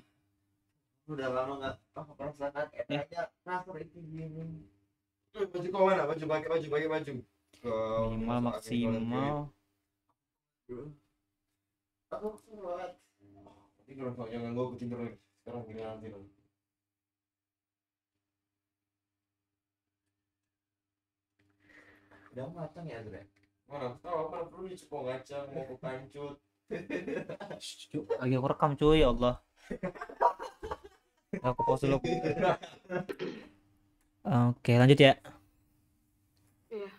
Udah lama nggak merasakan Ya, enaknya kasar itu gini. Baju kau mana? Pakai baju. Kau minimal masuk angin kau nanti. maksimal. Aku kuat. Nanti kalau jangan gue kucing terus. Sekarang gini nanti dong. Udah matang ya, Dre? Mana tahu apa perlu dicepong kacang mau ke kancut. Lagi aku rekam cuy, ya Allah. Aku pause dulu. Oke, lanjut ya. Iya.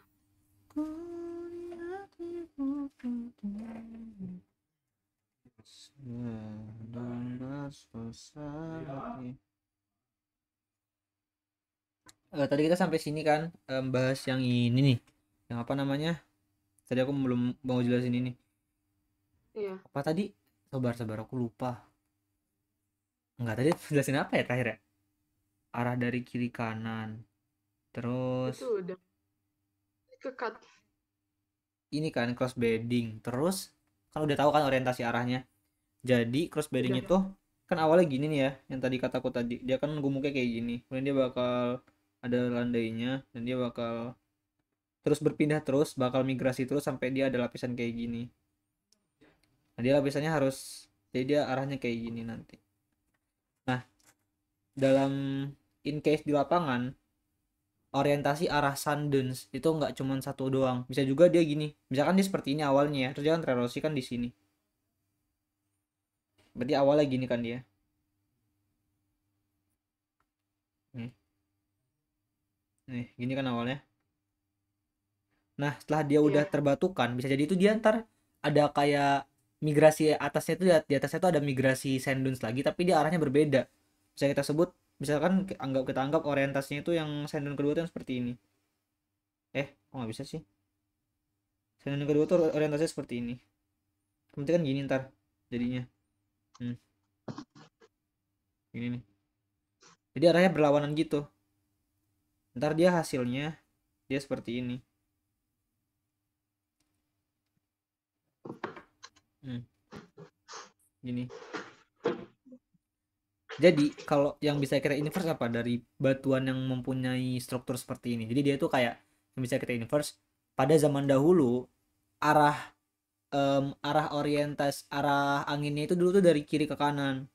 Tadi kita sampai sini kan, bahas yang ini nih, yang apa namanya, tadi aku belum mau jelasin ini Iya. apa tadi. Sabar aku lupa. Enggak, tadi jelasin apa ya terakhir ya? Arah dari kiri kanan, terus Itu udah. Kekat. ini kan cross bedding, terus kan udah tahu kan orientasi arahnya. Jadi cross bedding Udah. itu kan awalnya gini nih ya, yang tadi kataku tadi dia kan gumuknya kayak gini, kemudian dia bakal ada landainya dan dia bakal terus berpindah, terus bakal migrasi terus sampai dia ada lapisan kayak gini. Nah, dia lapisannya harus, jadi dia arahnya kayak gini nanti. Nah, dalam in case di lapangan, orientasi arah sun dunes itu nggak cuma satu doang, bisa juga dia gini, misalkan dia seperti ini awalnya ya, terus dia kan tererosi kan di sini, berarti awalnya gini kan dia nih, nih gini kan awalnya. Nah, setelah dia udah Iya. terbatukan, bisa jadi itu dia ntar ada kayak migrasi atasnya itu, di atasnya itu ada migrasi sand dunes lagi, tapi dia arahnya berbeda. Bisa kita sebut, misalkan kita anggap orientasinya itu yang sand dune kedua itu yang seperti ini. Kok nggak bisa sih? Sand dune kedua tuh orientasinya seperti ini. Kemudian kan gini ntar jadinya. Hmm, Gini nih. Jadi arahnya berlawanan gitu. Ntar dia hasilnya dia seperti ini. Hmm, Gini. Jadi kalau yang bisa kita inverse apa dari batuan yang mempunyai struktur seperti ini. Jadi dia itu kayak yang bisa kita inverse pada zaman dahulu, arah arah anginnya itu dulu tuh dari kiri ke kanan.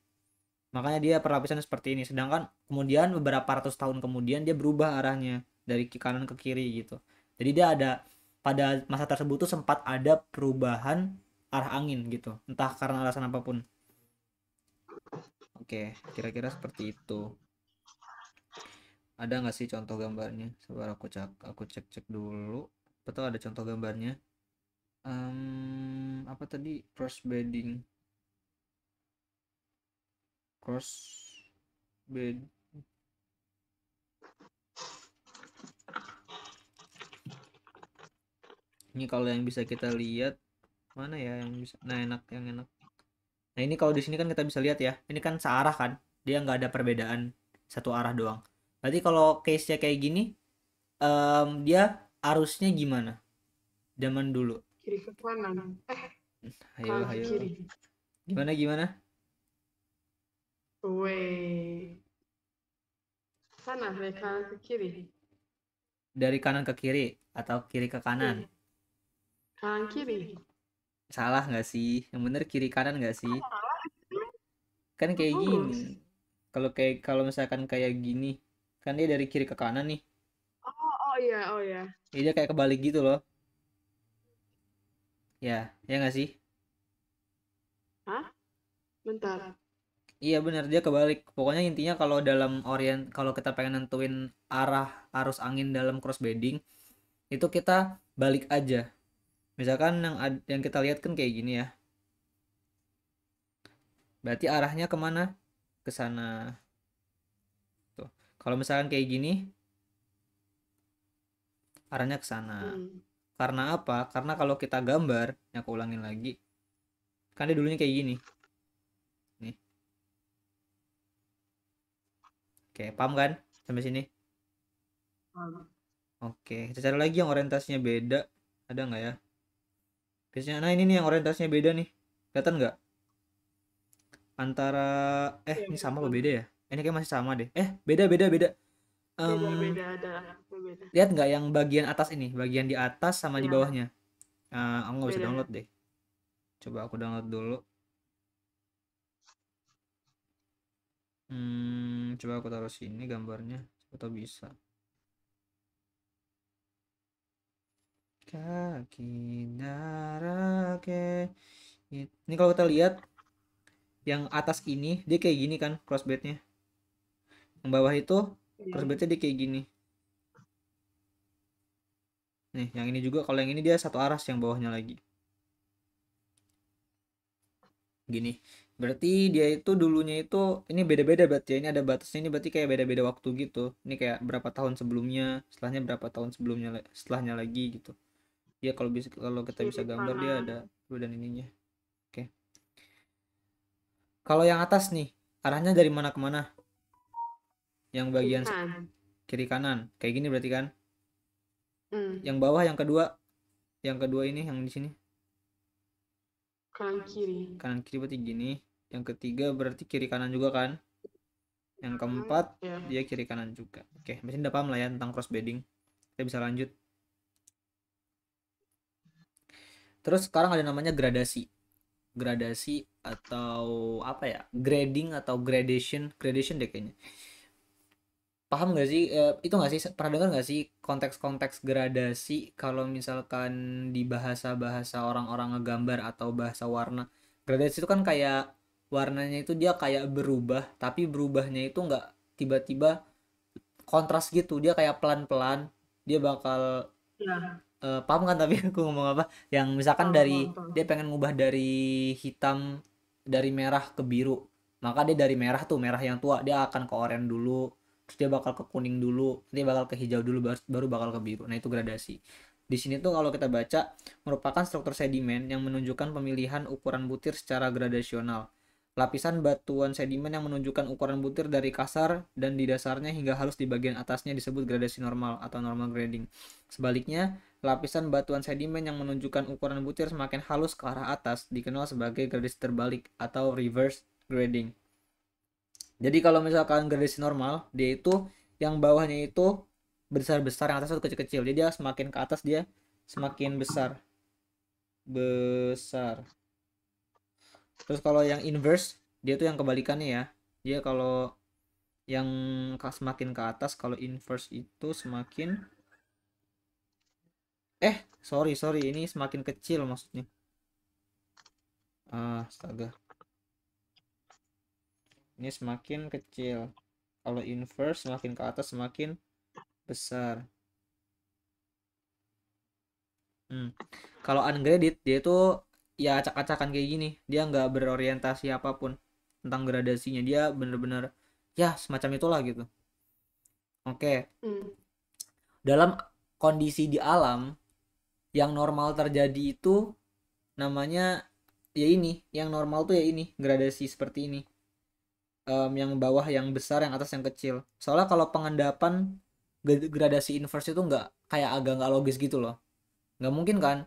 Makanya dia perlapisan seperti ini. Sedangkan kemudian beberapa ratus tahun kemudian dia berubah arahnya dari kanan ke kiri gitu. Jadi dia ada, pada masa tersebut tuh sempat ada perubahan arah angin gitu. Entah karena alasan apapun. Oke, kira-kira seperti itu. Ada nggak sih contoh gambarnya? Sebentar aku cek dulu. Betul, ada contoh gambarnya. Apa tadi? Cross bed. Ini kalau yang bisa kita lihat mana ya yang bisa? Nah, yang enak. Nah, ini kalau di sini kan kita bisa lihat ya. Ini kan searah kan? Dia nggak ada perbedaan, satu arah doang. Berarti kalau case-nya kayak gini, dia arusnya gimana? Zaman dulu. Kiri ke kanan. Ayo, Kanan ke ayo. kiri. Gimana? Weh. Sana dari kanan ke kiri. Dari kanan ke kiri atau kiri ke kanan? Iya. Kanan kiri. Salah nggak sih? Yang bener kiri kanan nggak sih? Kan kayak gini. Lurus. Kalau misalkan kayak gini, kan dia dari kiri ke kanan nih. Oh iya, oh iya. Jadi dia kayak kebalik gitu loh. Ya nggak sih? Hah? Bentar. Iya bener, dia kebalik. Pokoknya intinya kalau kita pengen nentuin arah arus angin dalam crossbedding, itu kita balik aja. Misalkan yang kita lihat kan kayak gini ya. Berarti arahnya kemana? Ke sana. Tuh. Kalau misalkan kayak gini, arahnya ke sana. Karena apa? Karena kalau kita gambar, yang aku ulangin lagi, kan dia dulunya kayak gini. Nih. Oke, paham kan? Sampai sini. Oke, kita cari lagi yang orientasinya beda. Ada nggak ya? Biasanya, nah ini nih yang orientasinya beda nih. Kelihatan nggak? Antara, ini sama apa beda ya? Ini kayak masih sama deh. Beda. Beda-beda ada. Beda. Lihat nggak yang bagian atas ini? Bagian di atas sama di Ya, bawahnya. Aku nggak bisa beda. download deh. Coba aku download dulu. Coba aku taruh sini gambarnya. Atau bisa. Kaki darake. Ini kalau kita lihat yang atas ini dia kayak gini kan crossbednya. Yang bawah itu Iya. crossbednya dia kayak gini. Nih, yang ini juga, kalau yang ini dia satu aras yang bawahnya lagi. Gini. Berarti dia itu dulunya itu ini beda-beda berarti ya. Ini ada batasnya, ini berarti kayak beda-beda waktu gitu. Ini kayak berapa tahun sebelumnya, setelahnya berapa tahun sebelumnya, setelahnya lagi gitu. Ya kalau kita bisa Kiri gambar dia kanan. ada perbedaan ininya. Oke. Kalau yang atas nih, arahnya dari mana ke mana? Yang Kiri bagian kanan. kiri kanan. Kayak gini berarti kan? Hmm. Yang bawah yang kedua ini yang di sini Kanan kiri. kanan kiri berarti gini. Yang ketiga berarti kiri kanan juga kan? Yang keempat Ya. dia kiri kanan juga. Oke, mesin udah paham lah ya tentang crossbedding. Kita bisa lanjut. Terus sekarang ada namanya gradasi. gradasi atau apa ya, grading atau gradation deh kayaknya. Paham nggak sih, itu nggak sih, pernah dengar nggak sih konteks-konteks gradasi kalau misalkan di bahasa-bahasa orang-orang ngegambar atau bahasa warna. Gradasi itu kan kayak warnanya itu dia kayak berubah, tapi berubahnya itu nggak tiba-tiba kontras gitu, dia kayak pelan-pelan dia bakal, Ya, paham kan tapi aku ngomong apa, yang misalkan paham, dari paham, paham. dia pengen ngubah dari hitam, dari merah ke biru, maka dia dari merah tuh, merah yang tua dia akan ke oranye dulu, terus dia bakal ke kuning dulu, dia bakal ke hijau dulu, baru bakal ke biru. Nah itu gradasi. Di sini tuh kalau kita baca, merupakan struktur sedimen yang menunjukkan pemilihan ukuran butir secara gradasional. Lapisan batuan sedimen yang menunjukkan ukuran butir dari kasar dan di dasarnya hingga halus di bagian atasnya disebut gradasi normal atau normal grading. Sebaliknya, lapisan batuan sedimen yang menunjukkan ukuran butir semakin halus ke arah atas dikenal sebagai gradasi terbalik atau reverse grading. Jadi kalau misalkan gradasi normal, dia itu yang bawahnya itu besar-besar, yang atas itu kecil-kecil. Jadi dia semakin ke atas dia semakin besar. Besar. Terus kalau yang inverse, dia tuh yang kebalikannya ya. Dia kalau yang semakin ke atas, kalau inverse itu semakin, sorry, ini semakin kecil maksudnya. Astaga. Ini semakin kecil. Kalau inverse semakin ke atas semakin besar. Kalau ungraded dia itu ya acak-acakan kayak gini. Dia nggak berorientasi apapun tentang gradasinya. Dia bener-bener ya semacam itulah gitu. Oke. Hmm. Dalam kondisi di alam yang normal terjadi itu namanya ya ini. Yang normal tuh ya ini, gradasi seperti ini. Yang bawah yang besar, yang atas yang kecil. Soalnya kalau pengendapan gradasi inverse itu nggak, kayak agak nggak logis gitu loh. Nggak mungkin kan?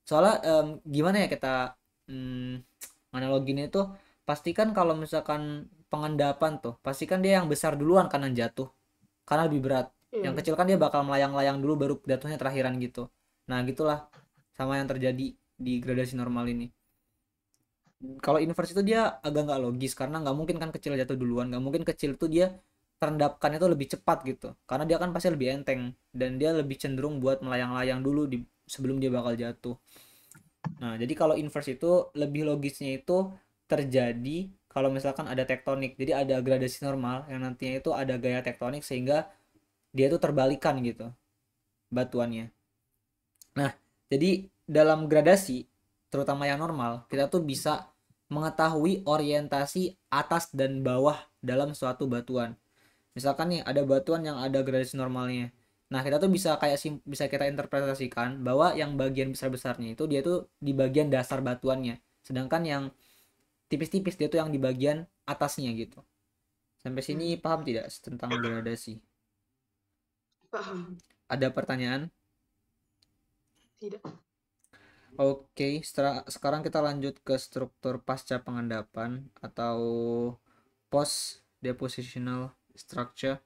Soalnya gimana ya kita, analoginya itu, pastikan kalau misalkan pengendapan tuh pastikan dia yang besar duluan karena jatuh, karena lebih berat. Yang Iya. kecil kan dia bakal melayang-layang dulu baru jatuhnya terakhiran gitu. Nah gitulah sama yang terjadi di gradasi normal ini. Kalau inverse itu dia agak nggak logis karena nggak mungkin kan kecil jatuh duluan, nggak mungkin kecil tuh dia terendapkan itu lebih cepat gitu, karena dia kan pasti lebih enteng dan dia lebih cenderung buat melayang-layang dulu sebelum dia bakal jatuh. Nah jadi kalau inverse itu lebih logisnya itu terjadi kalau misalkan ada tektonik, jadi ada gradasi normal yang nantinya itu ada gaya tektonik sehingga dia itu terbalikan gitu batuannya. Nah, jadi dalam gradasi, terutama yang normal, kita tuh bisa mengetahui orientasi atas dan bawah dalam suatu batuan. Misalkan nih ada batuan yang ada gradasi normalnya. Nah, kita tuh bisa kayak bisa kita interpretasikan bahwa yang bagian besar-besarnya itu dia tuh di bagian dasar batuannya. Sedangkan yang tipis-tipis dia tuh yang di bagian atasnya gitu. Sampai sini Hmm. paham tidak tentang gradasi? Paham. Ada pertanyaan? Tidak. Oke, sekarang kita lanjut ke struktur pasca pengendapan atau post depositional structure.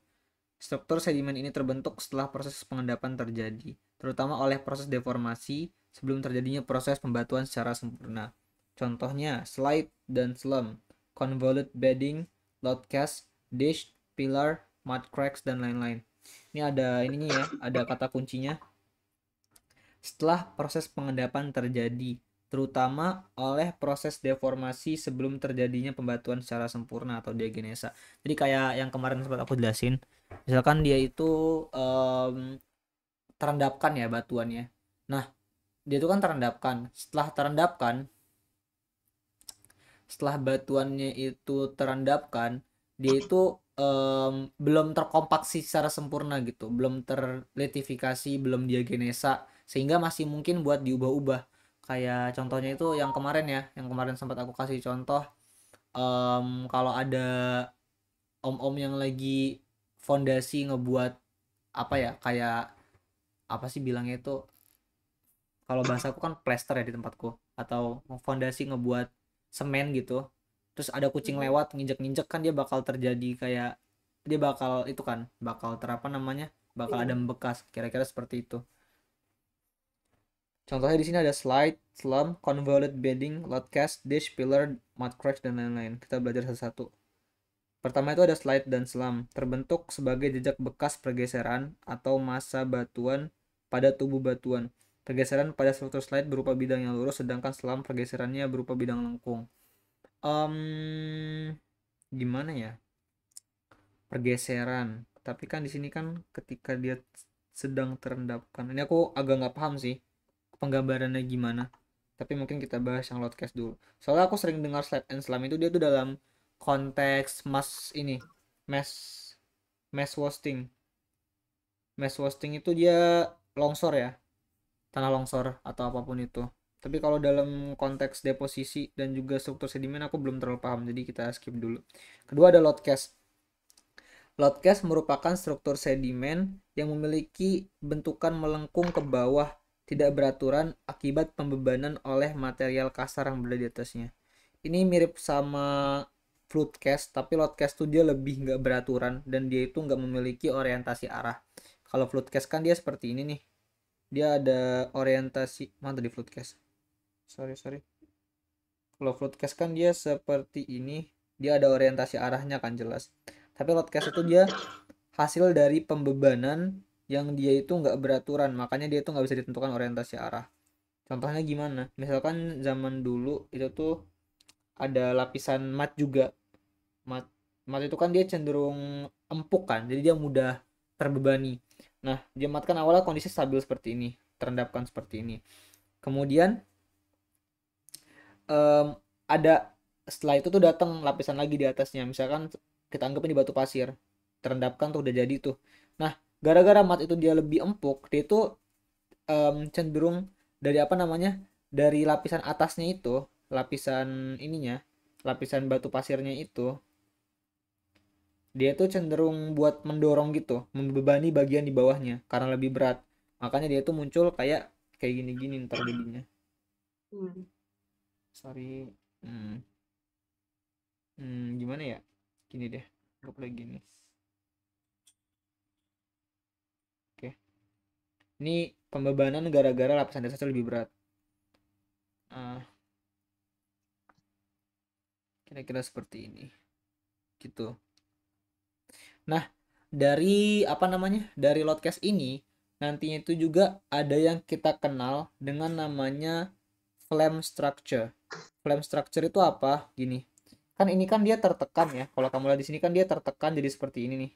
Struktur sedimen ini terbentuk setelah proses pengendapan terjadi, terutama oleh proses deformasi sebelum terjadinya proses pembatuan secara sempurna. Contohnya, slide dan slump, convolute bedding, load cast, dish, pillar, mud cracks, dan lain-lain. Ini ada ininya ya, ada kata kuncinya. Setelah proses pengendapan terjadi, terutama oleh proses deformasi sebelum terjadinya pembatuan secara sempurna atau diagenesa. Jadi kayak yang kemarin sempat aku jelasin, misalkan dia itu terendapkan ya batuannya. Nah, dia itu kan terendapkan. Setelah batuannya itu terendapkan, dia itu belum terkompaksi secara sempurna gitu, belum terlitifikasi, belum diagenesa, sehingga masih mungkin buat diubah-ubah. Kayak contohnya itu yang kemarin ya, yang kemarin sempat aku kasih contoh, kalau ada om-om yang lagi fondasi ngebuat apa ya, kayak apa sih bilangnya itu, kalau bahasa aku kan plester ya di tempatku, atau fondasi ngebuat semen gitu, terus ada kucing Mhm. lewat nginjek-nginjek, kan dia bakal terjadi kayak, dia bakal itu kan bakal terapa namanya, bakal ada Iya. bekas, kira-kira seperti itu. Contohnya di sini ada slide, slump, convoluted bedding, lodcast, dish, pillar, mud cracks, dan lain-lain. Kita belajar satu-satu. Pertama itu ada slide dan slump, terbentuk sebagai jejak bekas pergeseran atau massa batuan pada tubuh batuan. Pergeseran pada struktur slide berupa bidang yang lurus, sedangkan slump pergeserannya berupa bidang lengkung. Gimana ya? Pergeseran. Tapi kan di sini kan ketika dia sedang terendapkan. Ini aku agak nggak paham sih penggambarannya gimana. Tapi mungkin kita bahas yang Loudcast dulu. Soalnya aku sering dengar slide and slam itu dia tuh dalam konteks mass mass wasting. Mass wasting itu dia longsor ya, tanah longsor atau apapun itu. Tapi kalau dalam konteks deposisi dan juga struktur sedimen aku belum terlalu paham, jadi kita skip dulu. Kedua ada Loudcast. Loudcast merupakan struktur sedimen yang memiliki bentukan melengkung ke bawah, tidak beraturan akibat pembebanan oleh material kasar yang berada di atasnya. Ini mirip sama Floodcast, tapi Loudcast tuh dia lebih nggak beraturan dan dia itu nggak memiliki orientasi arah. Kalau Floodcast kan dia seperti ini nih. Dia ada orientasi, mana tadi Floodcast? Sorry. Kalau Floodcast kan dia seperti ini, dia ada orientasi arahnya kan jelas. Tapi Loudcast itu dia hasil dari pembebanan yang dia itu nggak beraturan, makanya dia itu nggak bisa ditentukan orientasi arah. Contohnya gimana? Misalkan zaman dulu itu tuh ada lapisan mat juga. Mat itu kan dia cenderung empuk kan, jadi dia mudah terbebani. Nah, dia mat kan awalnya kondisi stabil seperti ini, terendapkan seperti ini. Kemudian ada setelah itu tuh datang lapisan lagi di atasnya, misalkan kita anggap ini batu pasir, terendapkan tuh udah jadi tuh. Nah, gara-gara mat itu dia lebih empuk, dia itu cenderung dari apa namanya, dari lapisan atasnya itu, lapisan ininya, lapisan batu pasirnya itu, dia tuh cenderung buat mendorong gitu, membebani bagian di bawahnya karena lebih berat. Makanya dia tuh muncul kayak kayak gini-gini ntar jadinya. Sorry. Gimana ya? Gini deh. Anggap lagi gini. Oke. Ini pembebanan gara-gara lapisan atasnya lebih berat. Kira-kira seperti ini. Gitu. Nah, dari apa namanya? Dari Loudcast ini nantinya itu juga ada yang kita kenal dengan namanya flame structure. Flame structure itu apa? Gini. Kan ini kan dia tertekan ya. Kalau kamu lihat di sini kan dia tertekan jadi seperti ini nih.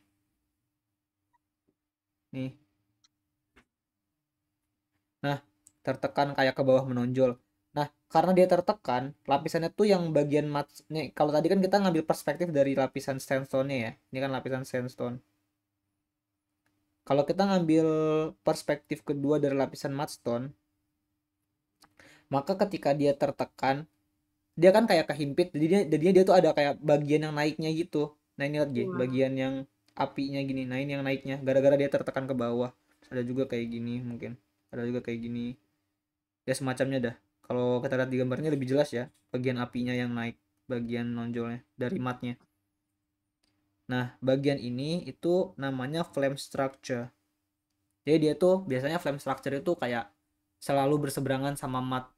Nih. Nah, tertekan kayak ke bawah menonjol. Nah, karena dia tertekan, lapisannya tuh yang bagian mat nih, kalau tadi kan kita ngambil perspektif dari lapisan sandstone-nya ya. Ini kan lapisan sandstone. Kalau kita ngambil perspektif kedua dari lapisan mudstone, maka ketika dia tertekan, dia kan kayak kehimpit, jadinya dia tuh ada kayak bagian yang naiknya gitu. Nah ini lihat G, bagian yang apinya gini, nah ini yang naiknya gara-gara dia tertekan ke bawah. Ada juga kayak gini mungkin, ada juga kayak gini, ya semacamnya dah. Kalau kita lihat di gambarnya lebih jelas ya, bagian apinya yang naik, bagian nonjolnya dari matnya. Nah bagian ini itu namanya flame structure. Jadi dia tuh biasanya flame structure itu kayak selalu berseberangan sama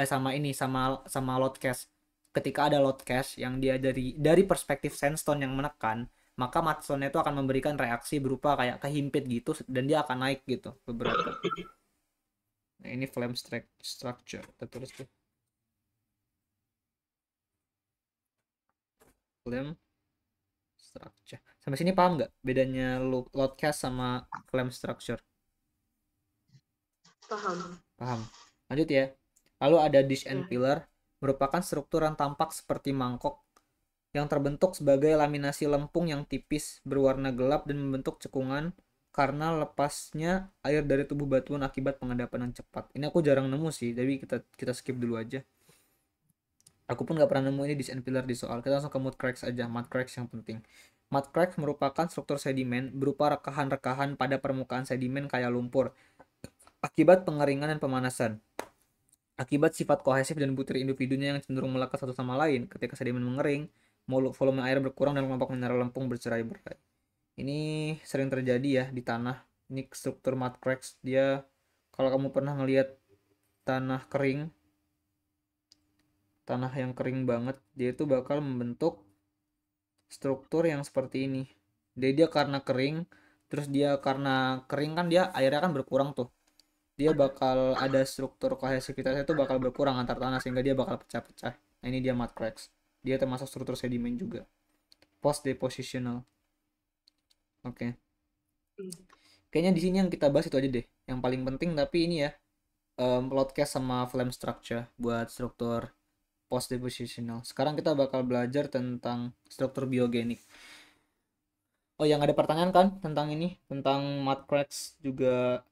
sama ini sama loadcast. Ketika ada loadcast yang dia dari perspektif sandstone yang menekan, maka mudstone itu akan memberikan reaksi berupa kayak kehimpit gitu dan dia akan naik gitu beberapa. Nah, ini flame structure. Kita tulis tuh. Flame structure. Sampai sini paham nggak bedanya loadcast sama flame structure? Paham. Lanjut ya. Lalu ada dish and pillar, merupakan struktur yang tampak seperti mangkok yang terbentuk sebagai laminasi lempung yang tipis, berwarna gelap dan membentuk cekungan karena lepasnya air dari tubuh batuan akibat pengendapan yang cepat. Ini aku jarang nemu sih, tapi kita skip dulu aja. Aku pun gak pernah nemu ini dish and pillar di soal. Kita langsung ke mud cracks aja, mud cracks yang penting. Mud cracks merupakan struktur sedimen berupa rekahan-rekahan pada permukaan sedimen kayak lumpur akibat pengeringan dan pemanasan. Akibat sifat kohesif dan butir individunya yang cenderung melekat satu sama lain, ketika sedimen mengering, volume air berkurang dan kelompok mineral lempung bercerai-berai. Ini sering terjadi ya di tanah. Ini struktur mud cracks, dia kalau kamu pernah ngelihat tanah kering, tanah yang kering banget, dia itu bakal membentuk struktur yang seperti ini. Jadi dia karena kering, terus dia karena kering kan dia airnya kan berkurang tuh. Dia bakal ada struktur kohesivitasnya itu bakal berkurang antar tanah sehingga dia bakal pecah-pecah. Nah, ini dia mud cracks. Dia termasuk struktur sedimen juga. Post depositional. Oke. Kayaknya di sini yang kita bahas itu aja deh. Yang paling penting tapi ini ya, loadcast sama flame structure buat struktur post depositional. Sekarang kita bakal belajar tentang struktur biogenik. Oh, yang ada pertanyaan kan tentang ini, tentang mud cracks juga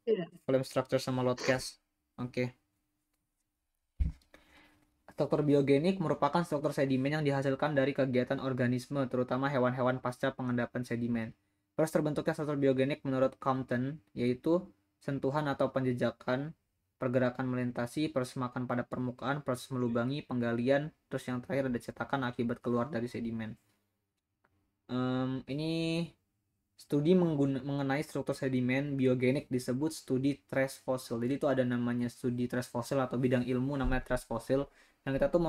Iya. flame structure sama loadcast. Oke. Struktur biogenik merupakan struktur sedimen yang dihasilkan dari kegiatan organisme, terutama hewan-hewan pasca pengendapan sedimen. Terus terbentuknya struktur biogenik menurut Compton, yaitu sentuhan atau penjejakan, pergerakan melintasi, proses makan pada permukaan, proses melubangi, penggalian, terus yang terakhir ada cetakan akibat keluar dari sedimen. Ini studi mengenai struktur sedimen biogenik disebut studi trace fossil. Jadi itu ada namanya studi trace fossil atau bidang ilmu namanya trace fossil yang kita tuh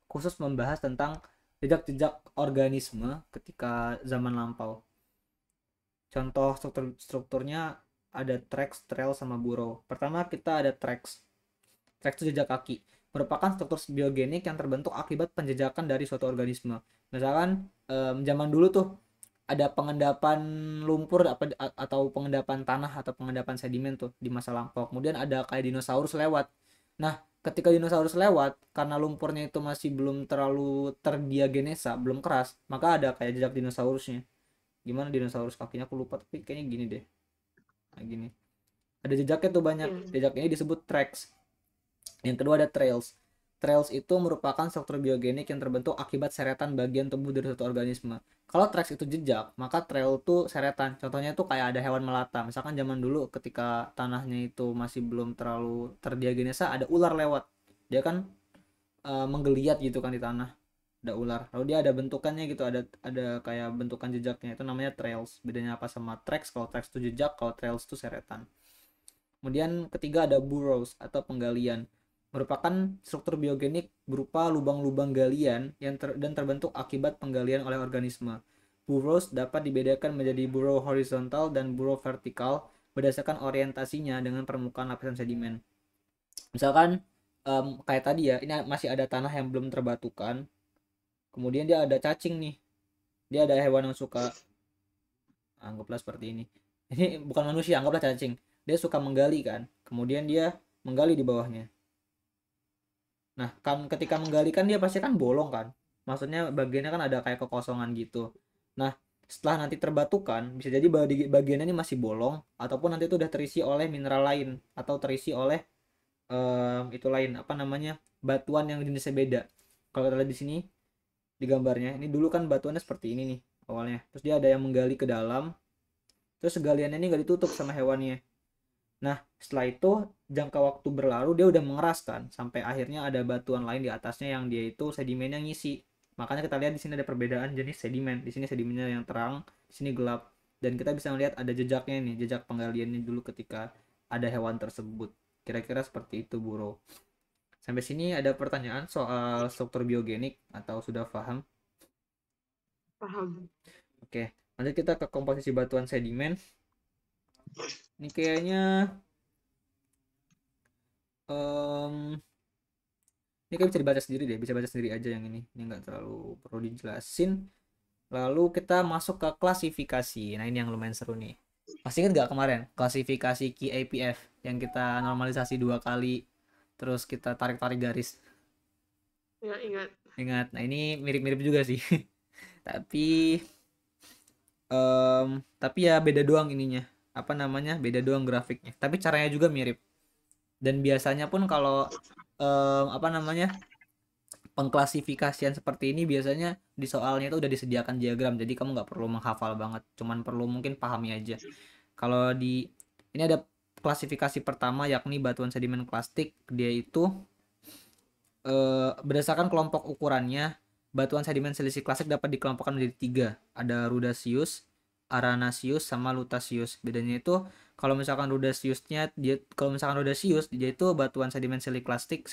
khusus membahas tentang jejak-jejak organisme ketika zaman lampau. Contoh strukturnya ada tracks, trail, sama burrow. Pertama kita ada tracks. Tracks itu jejak kaki. Merupakan struktur biogenik yang terbentuk akibat penjejakan dari suatu organisme. Misalkan zaman dulu tuh ada pengendapan lumpur atau pengendapan tanah atau pengendapan sedimen tuh di masa lampau. Kemudian ada kayak dinosaurus lewat. Nah, ketika dinosaurus lewat, karena lumpurnya itu masih belum terlalu terdiagenesa, belum keras, maka ada kayak jejak dinosaurusnya. Gimana dinosaurus kakinya aku lupa, tapi kayaknya gini deh. Nah, gini. Ada jejaknya tuh banyak. Jejak ini disebut tracks. Yang kedua ada trails. Trails itu merupakan struktur biogenik yang terbentuk akibat seretan bagian tubuh dari suatu organisme. Kalau tracks itu jejak, maka trail itu seretan. Contohnya itu kayak ada hewan melata. Misalkan zaman dulu ketika tanahnya itu masih belum terlalu terdiagenesa, ada ular lewat. Dia kan menggeliat gitu kan di tanah. Ada ular. Lalu dia ada bentukannya gitu, ada kayak bentukan jejaknya. Itu namanya trails. Bedanya apa sama tracks? Kalau tracks itu jejak, kalau trails itu seretan. Kemudian ketiga ada burrows atau penggalian. Merupakan struktur biogenik berupa lubang-lubang galian yang dan terbentuk akibat penggalian oleh organisme. Burrows dapat dibedakan menjadi burrow horizontal dan burrow vertikal berdasarkan orientasinya dengan permukaan lapisan sedimen. Misalkan kayak tadi ya, ini masih ada tanah yang belum terbatukan. Kemudian dia ada cacing nih. Dia ada hewan yang suka, anggaplah seperti ini. Ini bukan manusia, anggaplah cacing. Dia suka menggali kan. Kemudian dia menggali di bawahnya. Nah, kan ketika menggali kan dia pasti kan bolong kan. Maksudnya bagiannya kan ada kayak kekosongan gitu. Nah, setelah nanti terbatukan, bisa jadi bagiannya ini masih bolong ataupun nanti itu udah terisi oleh mineral lain atau terisi oleh itu lain apa namanya? Batuan yang jenisnya beda. Kalau kita lihat di sini di gambarnya, ini dulu kan batuannya seperti ini nih awalnya. Terus dia ada yang menggali ke dalam. Terus galiannya ini nggak ditutup sama hewannya. Nah, setelah itu jangka waktu berlalu dia udah mengeras kan sampai akhirnya ada batuan lain di atasnya yang dia itu sedimen yang ngisi. Makanya kita lihat di sini ada perbedaan jenis sedimen. Di sini sedimennya yang terang, di sini gelap. Dan kita bisa melihat ada jejaknya nih, jejak penggaliannya dulu ketika ada hewan tersebut. Kira-kira seperti itu, Bro. Sampai sini ada pertanyaan soal struktur biogenik atau sudah paham? Paham. Oke, lanjut kita ke komposisi batuan sedimen. Ini kayaknya ini kayak bisa dibaca sendiri deh, bisa baca sendiri aja yang ini nggak terlalu perlu dijelasin. Lalu kita masuk ke klasifikasi. Nah, ini yang lumayan seru nih. Masih ingat nggak kemarin klasifikasi KAPF yang kita normalisasi 2 kali terus kita tarik-tarik garis? Ya, ingat. Ingat. Nah, ini mirip-mirip juga sih. tapi tapi ya beda doang ininya, apa namanya, beda doang grafiknya, tapi caranya juga mirip. Dan biasanya pun kalau apa namanya, pengklasifikasian seperti ini biasanya di soalnya itu udah disediakan diagram, jadi kamu nggak perlu menghafal banget, cuman perlu mungkin pahami aja. Kalau di ini ada klasifikasi pertama yakni batuan sedimen klastik. Dia itu berdasarkan kelompok ukurannya, batuan sedimen silisi klasik dapat dikelompokkan menjadi 3. Ada rudaceous, arenaceious, sama lutatious. Bedanya itu Kalau misalkan rudasiusnya kalau misalkan rudasius dia itu batuan sedimen siliklastik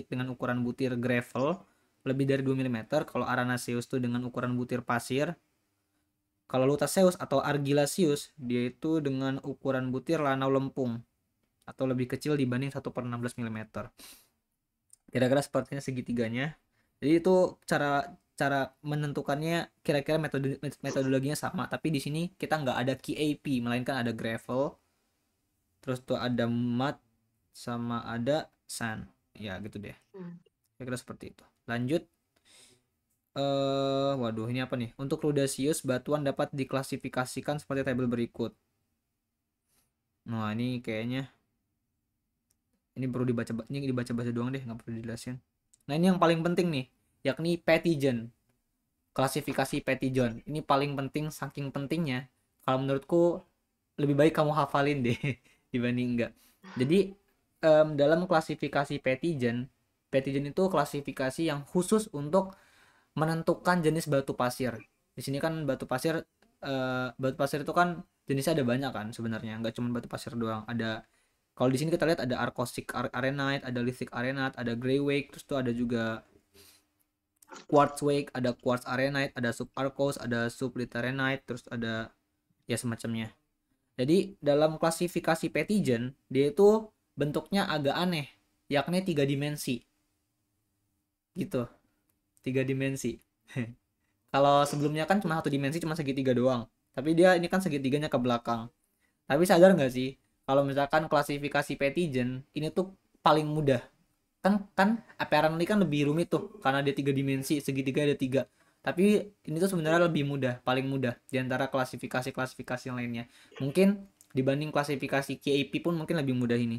dengan ukuran butir gravel lebih dari 2 mm. Kalau arenaceous itu dengan ukuran butir pasir. Kalau lutaceus atau argillaceous dia itu dengan ukuran butir lanau lempung atau lebih kecil dibanding 1/16 mm. Kira-kira sepertinya segitiganya. Jadi itu cara cara menentukannya, kira-kira metodologinya sama, tapi di sini kita nggak ada KAP melainkan ada gravel, terus tuh ada mud sama ada sand, ya gitu deh. Kira-kira seperti itu. Lanjut. Waduh, ini apa nih? Untuk rudasius, batuan dapat diklasifikasikan seperti tabel berikut. Nah, ini kayaknya ini perlu dibaca doang deh, nggak perlu dijelasin. Nah, ini yang paling penting nih, yakni Petigen. Klasifikasi Petigen. Ini paling penting, saking pentingnya. Kalau menurutku lebih baik kamu hafalin deh dibanding enggak. Jadi dalam klasifikasi Petigen itu klasifikasi yang khusus untuk menentukan jenis batu pasir. Di sini kan batu pasir itu kan jenisnya ada banyak kan sebenarnya, nggak cuma batu pasir doang. Ada, kalau di sini kita lihat ada arkosik arenite, ada lithic arenite, ada greywake, terus tuh ada juga quartzwake, ada quartz arenite, ada subarkos, ada sublitharenite, terus ada ya semacamnya. Jadi dalam klasifikasi Petigen dia itu bentuknya agak aneh, yakni 3 dimensi. Gitu. 3 dimensi. Kalau sebelumnya kan cuma 1 dimensi, cuma segitiga doang. Tapi dia ini kan segitiganya ke belakang. Tapi sadar nggak sih, kalau misalkan klasifikasi Petigen ini tuh paling mudah. Kan apparently kan lebih rumit tuh karena dia 3 dimensi, segitiga ada 3. Tapi ini tuh sebenarnya lebih mudah, paling mudah di antara klasifikasi yang lainnya. Mungkin dibanding klasifikasi KAP pun mungkin lebih mudah ini.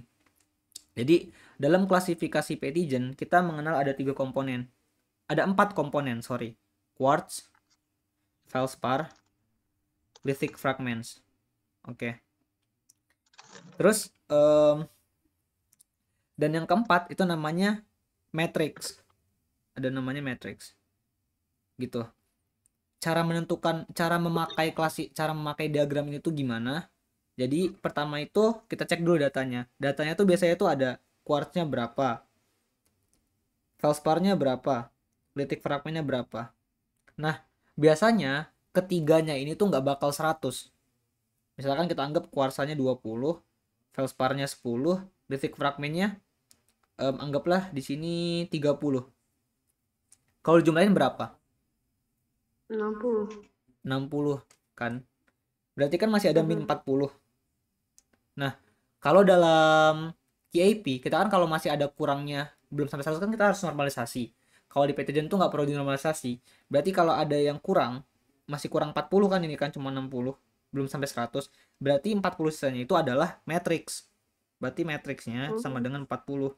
Jadi dalam klasifikasi Petigen kita mengenal ada 3 komponen. Ada 4 komponen, sorry. Quartz, feldspar, lithic fragments. Oke. Terus dan yang keempat itu namanya matrix. Ada namanya matrix. Gitu. Cara memakai diagram ini tuh gimana? Jadi pertama itu kita cek dulu datanya. Datanya tuh biasanya tuh ada quartznya berapa, feldsparnya berapa, lithic fragmentnya berapa. Nah, biasanya ketiganya ini tuh nggak bakal 100. Misalkan kita anggap quartznya 20, feldsparnya 10, lithic fragmentnya anggaplah di sini 30. Kalau jumlahin berapa? 60 kan. Berarti kan masih ada min 40. Nah, kalau dalam KAP kita kan kalau masih ada kurangnya belum sampai 100 kan kita harus normalisasi. Kalau di Petigen tuh nggak perlu dinormalisasi. Berarti kalau ada yang kurang, masih kurang 40 kan, ini kan cuma 60, belum sampai 100. Berarti 40 sisanya itu adalah matrix. Berarti matrixnya sama dengan 40.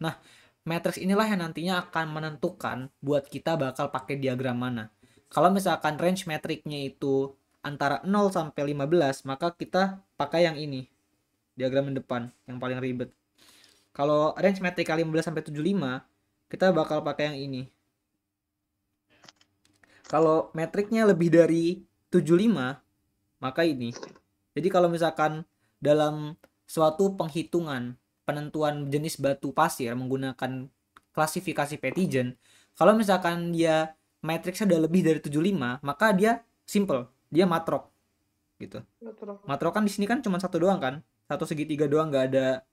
Nah, matrix inilah yang nantinya akan menentukan buat kita bakal pakai diagram mana. Kalau misalkan range matrixnya itu antara 0 sampai 15, maka kita pakai yang ini. Diagram yang depan, yang paling ribet. Kalau range matrix 15 sampai 75, kita bakal pakai yang ini. Kalau matrixnya lebih dari 75, maka ini. Jadi kalau misalkan dalam suatu penghitungan penentuan jenis batu pasir menggunakan klasifikasi Petigen, kalau misalkan dia matriksnya udah lebih dari 75, maka dia simple, dia matrok gitu. Matrok kan di sini kan cuma satu doang kan, satu segitiga doang, nggak ada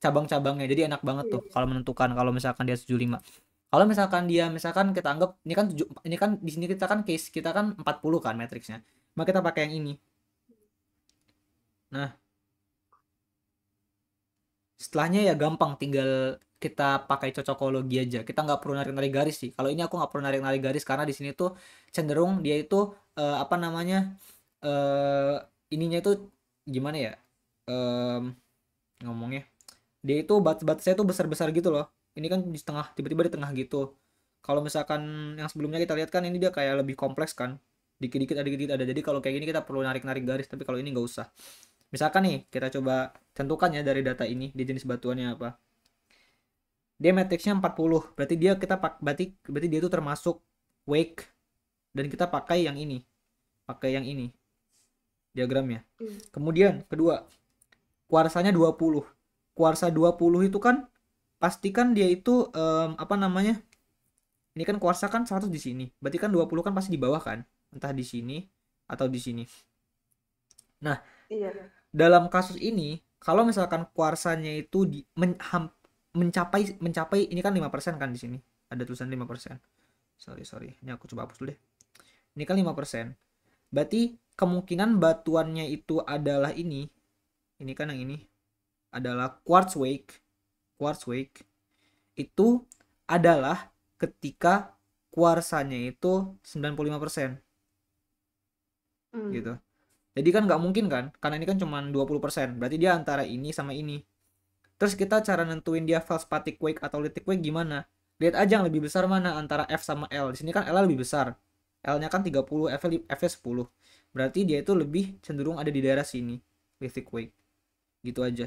cabang-cabangnya, jadi enak banget tuh kalau menentukan kalau misalkan dia 75. Kalau misalkan kita anggap ini kan di sini kita kan case kita kan 40 kan matriksnya, maka kita pakai yang ini. Nah, setelahnya ya gampang, tinggal kita pakai cocokologi aja. Kita nggak perlu narik-narik garis sih. Kalau ini aku nggak perlu narik-narik garis karena di sini tuh cenderung dia itu ininya itu gimana ya? Ngomongnya. Dia itu batas-batasnya tuh besar-besar gitu loh. Ini kan di tengah, tiba-tiba di tengah gitu. Kalau misalkan yang sebelumnya kita lihat kan ini dia kayak lebih kompleks kan. Dikit-dikit ada. Jadi kalau kayak gini kita perlu narik-narik garis, tapi kalau ini nggak usah. Misalkan nih, kita coba tentukan ya dari data ini, di jenis batuannya apa. Dia matrixnya 40, berarti dia itu termasuk wake, dan kita pakai yang ini diagramnya. Kemudian kedua, kuarsanya 20. Kuarsa 20 itu kan pastikan dia itu apa namanya? Ini kan kuarsa kan 100 di sini. Berarti kan 20 kan pasti di bawah kan? Entah di sini atau di sini. Nah, Iya. dalam kasus ini kalau misalkan kuarsanya itu mencapai mencapai ini kan 5% kan di sini. Ada tulisan 5%. Sorry. Ini aku coba hapus dulu deh. Ini kan 5%. Berarti kemungkinan batuannya itu adalah ini. Ini kan yang ini adalah quartz wake. Quartz wake itu adalah ketika kuarsanya itu 95% gitu. Jadi kan nggak mungkin kan, karena ini kan cuma 20%. Berarti dia antara ini sama ini. Terus kita cara nentuin dia feldspathic wake atau lithic wake gimana? Lihat aja yang lebih besar mana antara F sama L. Di sini kan L lebih besar. L-nya kan 30, F-nya 10. Berarti dia itu lebih cenderung ada di daerah sini, lithic wake. Gitu aja.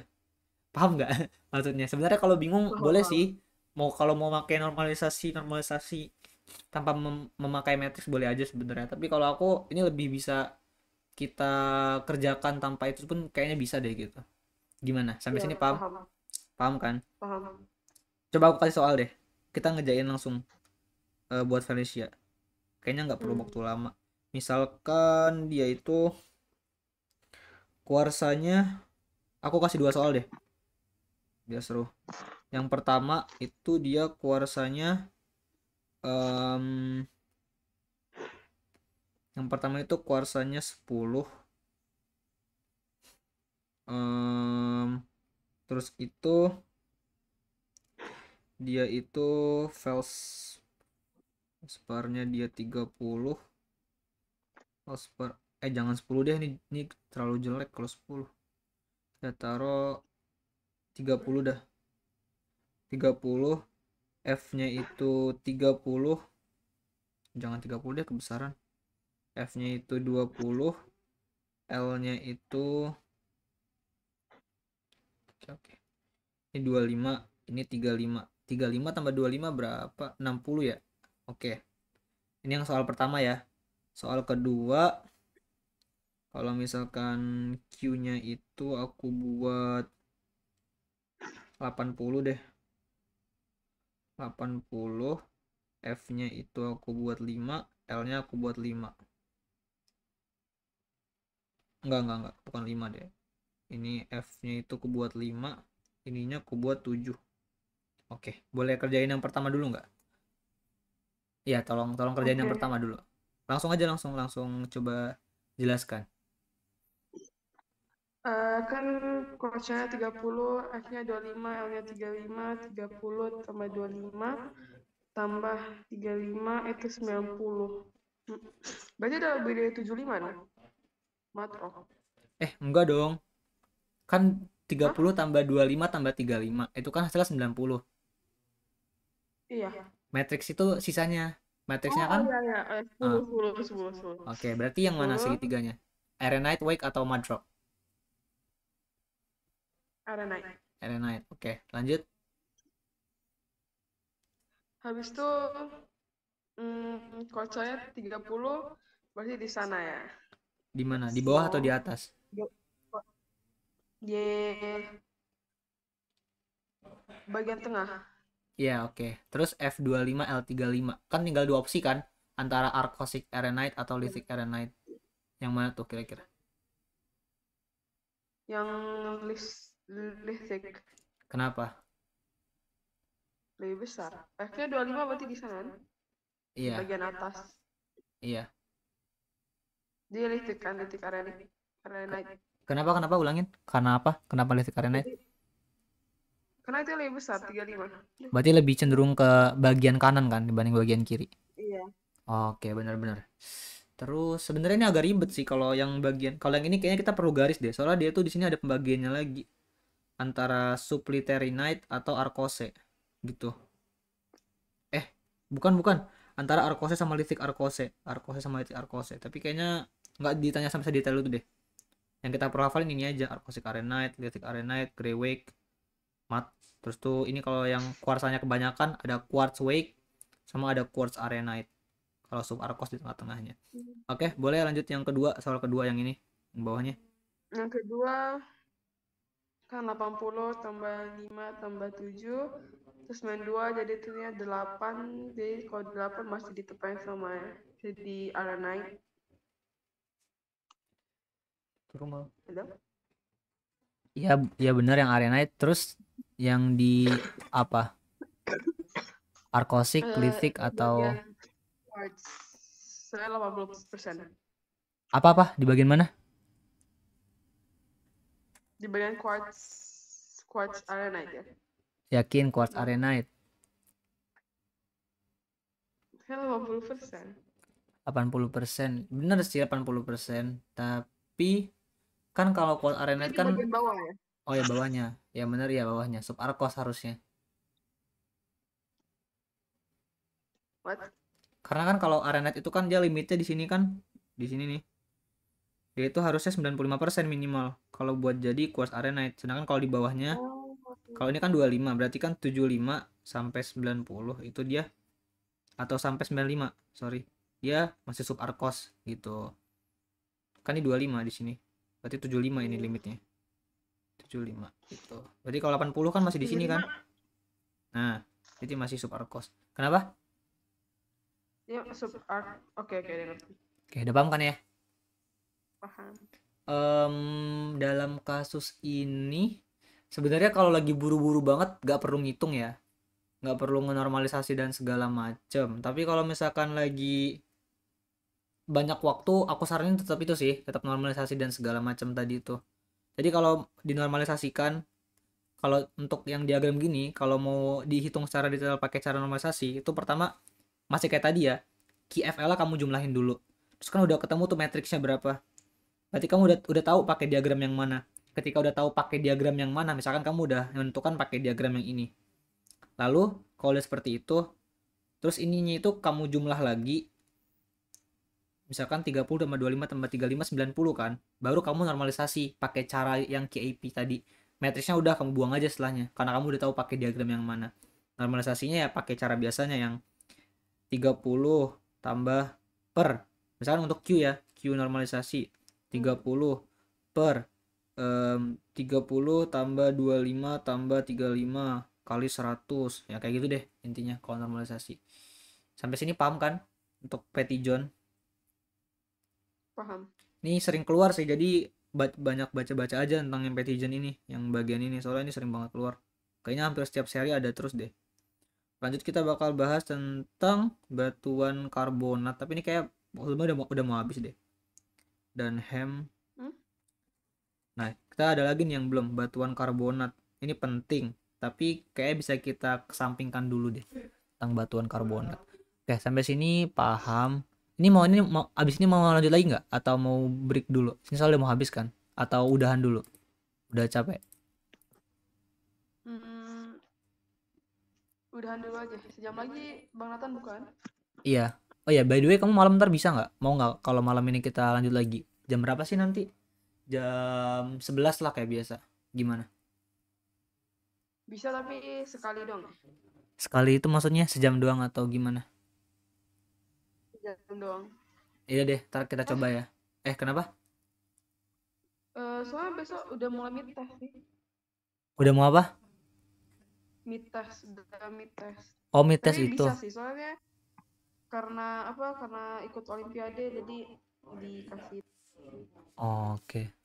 Paham nggak maksudnya? Sebenarnya kalau bingung boleh sih. Kalau mau pakai normalisasi tanpa memakai matriks boleh aja sebenarnya. Tapi kalau aku ini lebih bisa kita kerjakan tanpa itu pun kayaknya bisa deh gitu. Gimana? Sampai Iya, sini paham? paham. Paham kan? Paham. Coba aku kasih soal deh. Kita ngejain langsung buat Felicia. Kayaknya nggak perlu waktu lama. Misalkan dia itu kuarsanya, aku kasih 2 soal deh. Biar seru. Yang pertama itu dia kuarsanya em, yang pertama itu kuarsanya 10. Terus itu dia itu feldspar-nya dia 30. Feldspar jangan 10 deh, ini terlalu jelek kalau 10. Kita taruh 30 dah. 30, F-nya itu 30. Jangan 30 deh, kebesaran. F-nya itu 20, L-nya itu oke. Ini 25, ini 35. 35 tambah 25 berapa? 60 ya? Oke. Ini yang soal pertama ya. Soal kedua, kalau misalkan Q-nya itu aku buat 80 deh. 80, F-nya itu aku buat 5, L-nya aku buat 5. Enggak, bukan 5 deh. Ini F-nya itu aku buat 5, ininya aku buat 7. Oke, boleh kerjain yang pertama dulu nggak? Iya, tolong kerjain yang pertama dulu. Langsung aja, langsung coba jelaskan. Kan kuarsanya 30, F-nya 25, L-nya 35, 30 tambah 25 tambah 35 itu 90. Berarti udah lebih dari 75 dong? Matro. Enggak dong. Kan 30 Hah? tambah 25 tambah 35. Itu kan hasilnya 90. Iya. Matriks itu sisanya. Matriksnya Oh kan iya, iya. 10, ah, 10, 10, 10. oke, berarti yang mana 10, segitiganya? Arenite, wake atau madrock? Arenite. Arenite. Oke, lanjut. Habis itu kuarsanya 30, berarti di sana ya. Di mana? Di bawah atau di Oh, atas? di bagian tengah. Iya, oke. Terus F25 L35. Kan tinggal 2 opsi kan? Antara Arcosic Arenite atau Lithic Arenite. Yang mana tuh kira-kira? Yang listrik Kenapa? lebih besar. F-nya 25 berarti di sana kan? Di Iya, bagian atas. iya. Dia listrik kan, listrik Arenite. Kenapa ulangin? Karena apa? Kenapa Lithic Arenite? Jadi, karena itu lebih besar, 35. Berarti lebih cenderung ke bagian kanan kan dibanding bagian kiri. Iya. Oke, benar-benar. Terus sebenarnya ini agak ribet sih kalau yang ini kayaknya kita perlu garis deh. Soalnya dia tuh di sini ada pembagiannya lagi antara subliterinite atau arkose gitu. Eh, bukan antara arkose sama lithic arkose. Arkose sama lithic arkose. Tapi kayaknya nggak ditanya sampai sedetail itu deh. Yang kita perlu hafalin ini aja, arkosic arenite, lithic arenite, grey wake, mat. Terus tuh ini kalau yang kuarsanya kebanyakan ada quartz wake sama ada quartz arenite. Kalau sub arkos di tengah-tengahnya. Oke, boleh lanjut yang kedua, soal kedua yang ini, yang bawahnya. Yang kedua, Kan 80 tambah 5 tambah 7 terus main 2 jadi itunya 8. Jadi kalau 8 masih ditepain sama ya. Jadi arenite. Ada? Ya, ya benar yang arenite. Terus yang di apa? Arkosik, lithic Di atau bagian quartz. Saya 80%. apa-apa di bagian mana? Di bagian quartz arenite ya. Yakin quartz arenite. Saya 80%. 80%. Bener sih 80%. Tapi kan kalau quartz Ini arenite di kan bagian bawah ya. oh ya bawahnya. Ya bener ya bawahnya. Sub arkos harusnya. What? Karena kan kalau arenite itu kan dia limitnya di sini kan. Di sini nih. Dia itu harusnya 95% minimal kalau buat jadi quartz arenite. Sedangkan kalau di bawahnya Oh, kalau ini kan 25 berarti kan 75 sampai 90 itu dia atau sampai 95, sorry. Dia masih sub arkos gitu. Kan ini 25 di sini. Berarti 75 ini limitnya. 75 gitu. Berarti kalau 80 kan masih di sini kan? Nah, jadi masih sub arkos. Kenapa? ya sub arc. Oke, dia ngerti. Oke, udah paham kan ya? Paham. Dalam kasus ini sebenarnya kalau lagi buru-buru banget gak perlu ngitung ya, nggak perlu ngenormalisasi dan segala macem. Tapi kalau misalkan lagi banyak waktu aku saranin tetap itu sih, tetap normalisasi dan segala macam tadi itu. Jadi kalau dinormalisasikan, kalau untuk yang diagram gini kalau mau dihitung secara detail pakai cara normalisasi itu pertama masih kayak tadi ya, QFL kamu jumlahin dulu, terus kan udah ketemu tuh matriksnya berapa, berarti kamu udah tahu pakai diagram yang mana. Ketika udah tahu pakai diagram yang mana, misalkan kamu udah menentukan pakai diagram yang ini, lalu kalau udah seperti itu terus ininya itu kamu jumlah lagi, misalkan 30 tambah 25 tambah 35 90 kan, baru kamu normalisasi pakai cara yang KAP tadi. Matriksnya udah kamu buang aja setelahnya karena kamu udah tahu pakai diagram yang mana. Normalisasinya ya pakai cara biasanya yang 30 tambah per, misalkan untuk Q ya, Q normalisasi 30 per 30 tambah 25 tambah 35 kali 100 ya, kayak gitu deh intinya kalau normalisasi. Sampai sini paham kan untuk Petty John? Paham. Ini sering keluar sih, jadi banyak baca-baca aja tentang yang Petty John ini, yang bagian ini soalnya ini sering banget keluar. Kayaknya hampir setiap seri ada terus deh. Lanjut kita bakal bahas tentang batuan karbonat, tapi ini kayak udah mau habis deh. Dan hem. Nah, kita ada lagi nih yang belum, batuan karbonat. Ini penting, tapi kayak bisa kita kesampingkan dulu deh tentang batuan karbonat. Oke, sampai sini paham. Ini mau abis ini mau lanjut lagi nggak? Atau mau break dulu? Ini soalnya mau habis kan? Atau udahan dulu? Udah capek? Udahan dulu aja. Sejam lagi Bang Nathan bukan? Iya. Oh ya, by the way kamu malam ntar bisa nggak? Mau nggak kalau malam ini kita lanjut lagi? Jam berapa sih nanti? Jam 11 lah kayak biasa. Gimana? Bisa tapi sekali dong. Sekali itu maksudnya sejam doang atau gimana? Sejam doang. Iya deh, ntar kita coba ya. Kenapa? Soalnya besok udah mulai mid-test sih. Udah mau apa? Mid-test, udah mid-test. Oh, mid-test Tapi itu. bisa sih, soalnya karena ikut olimpiade jadi dikasih. Oke.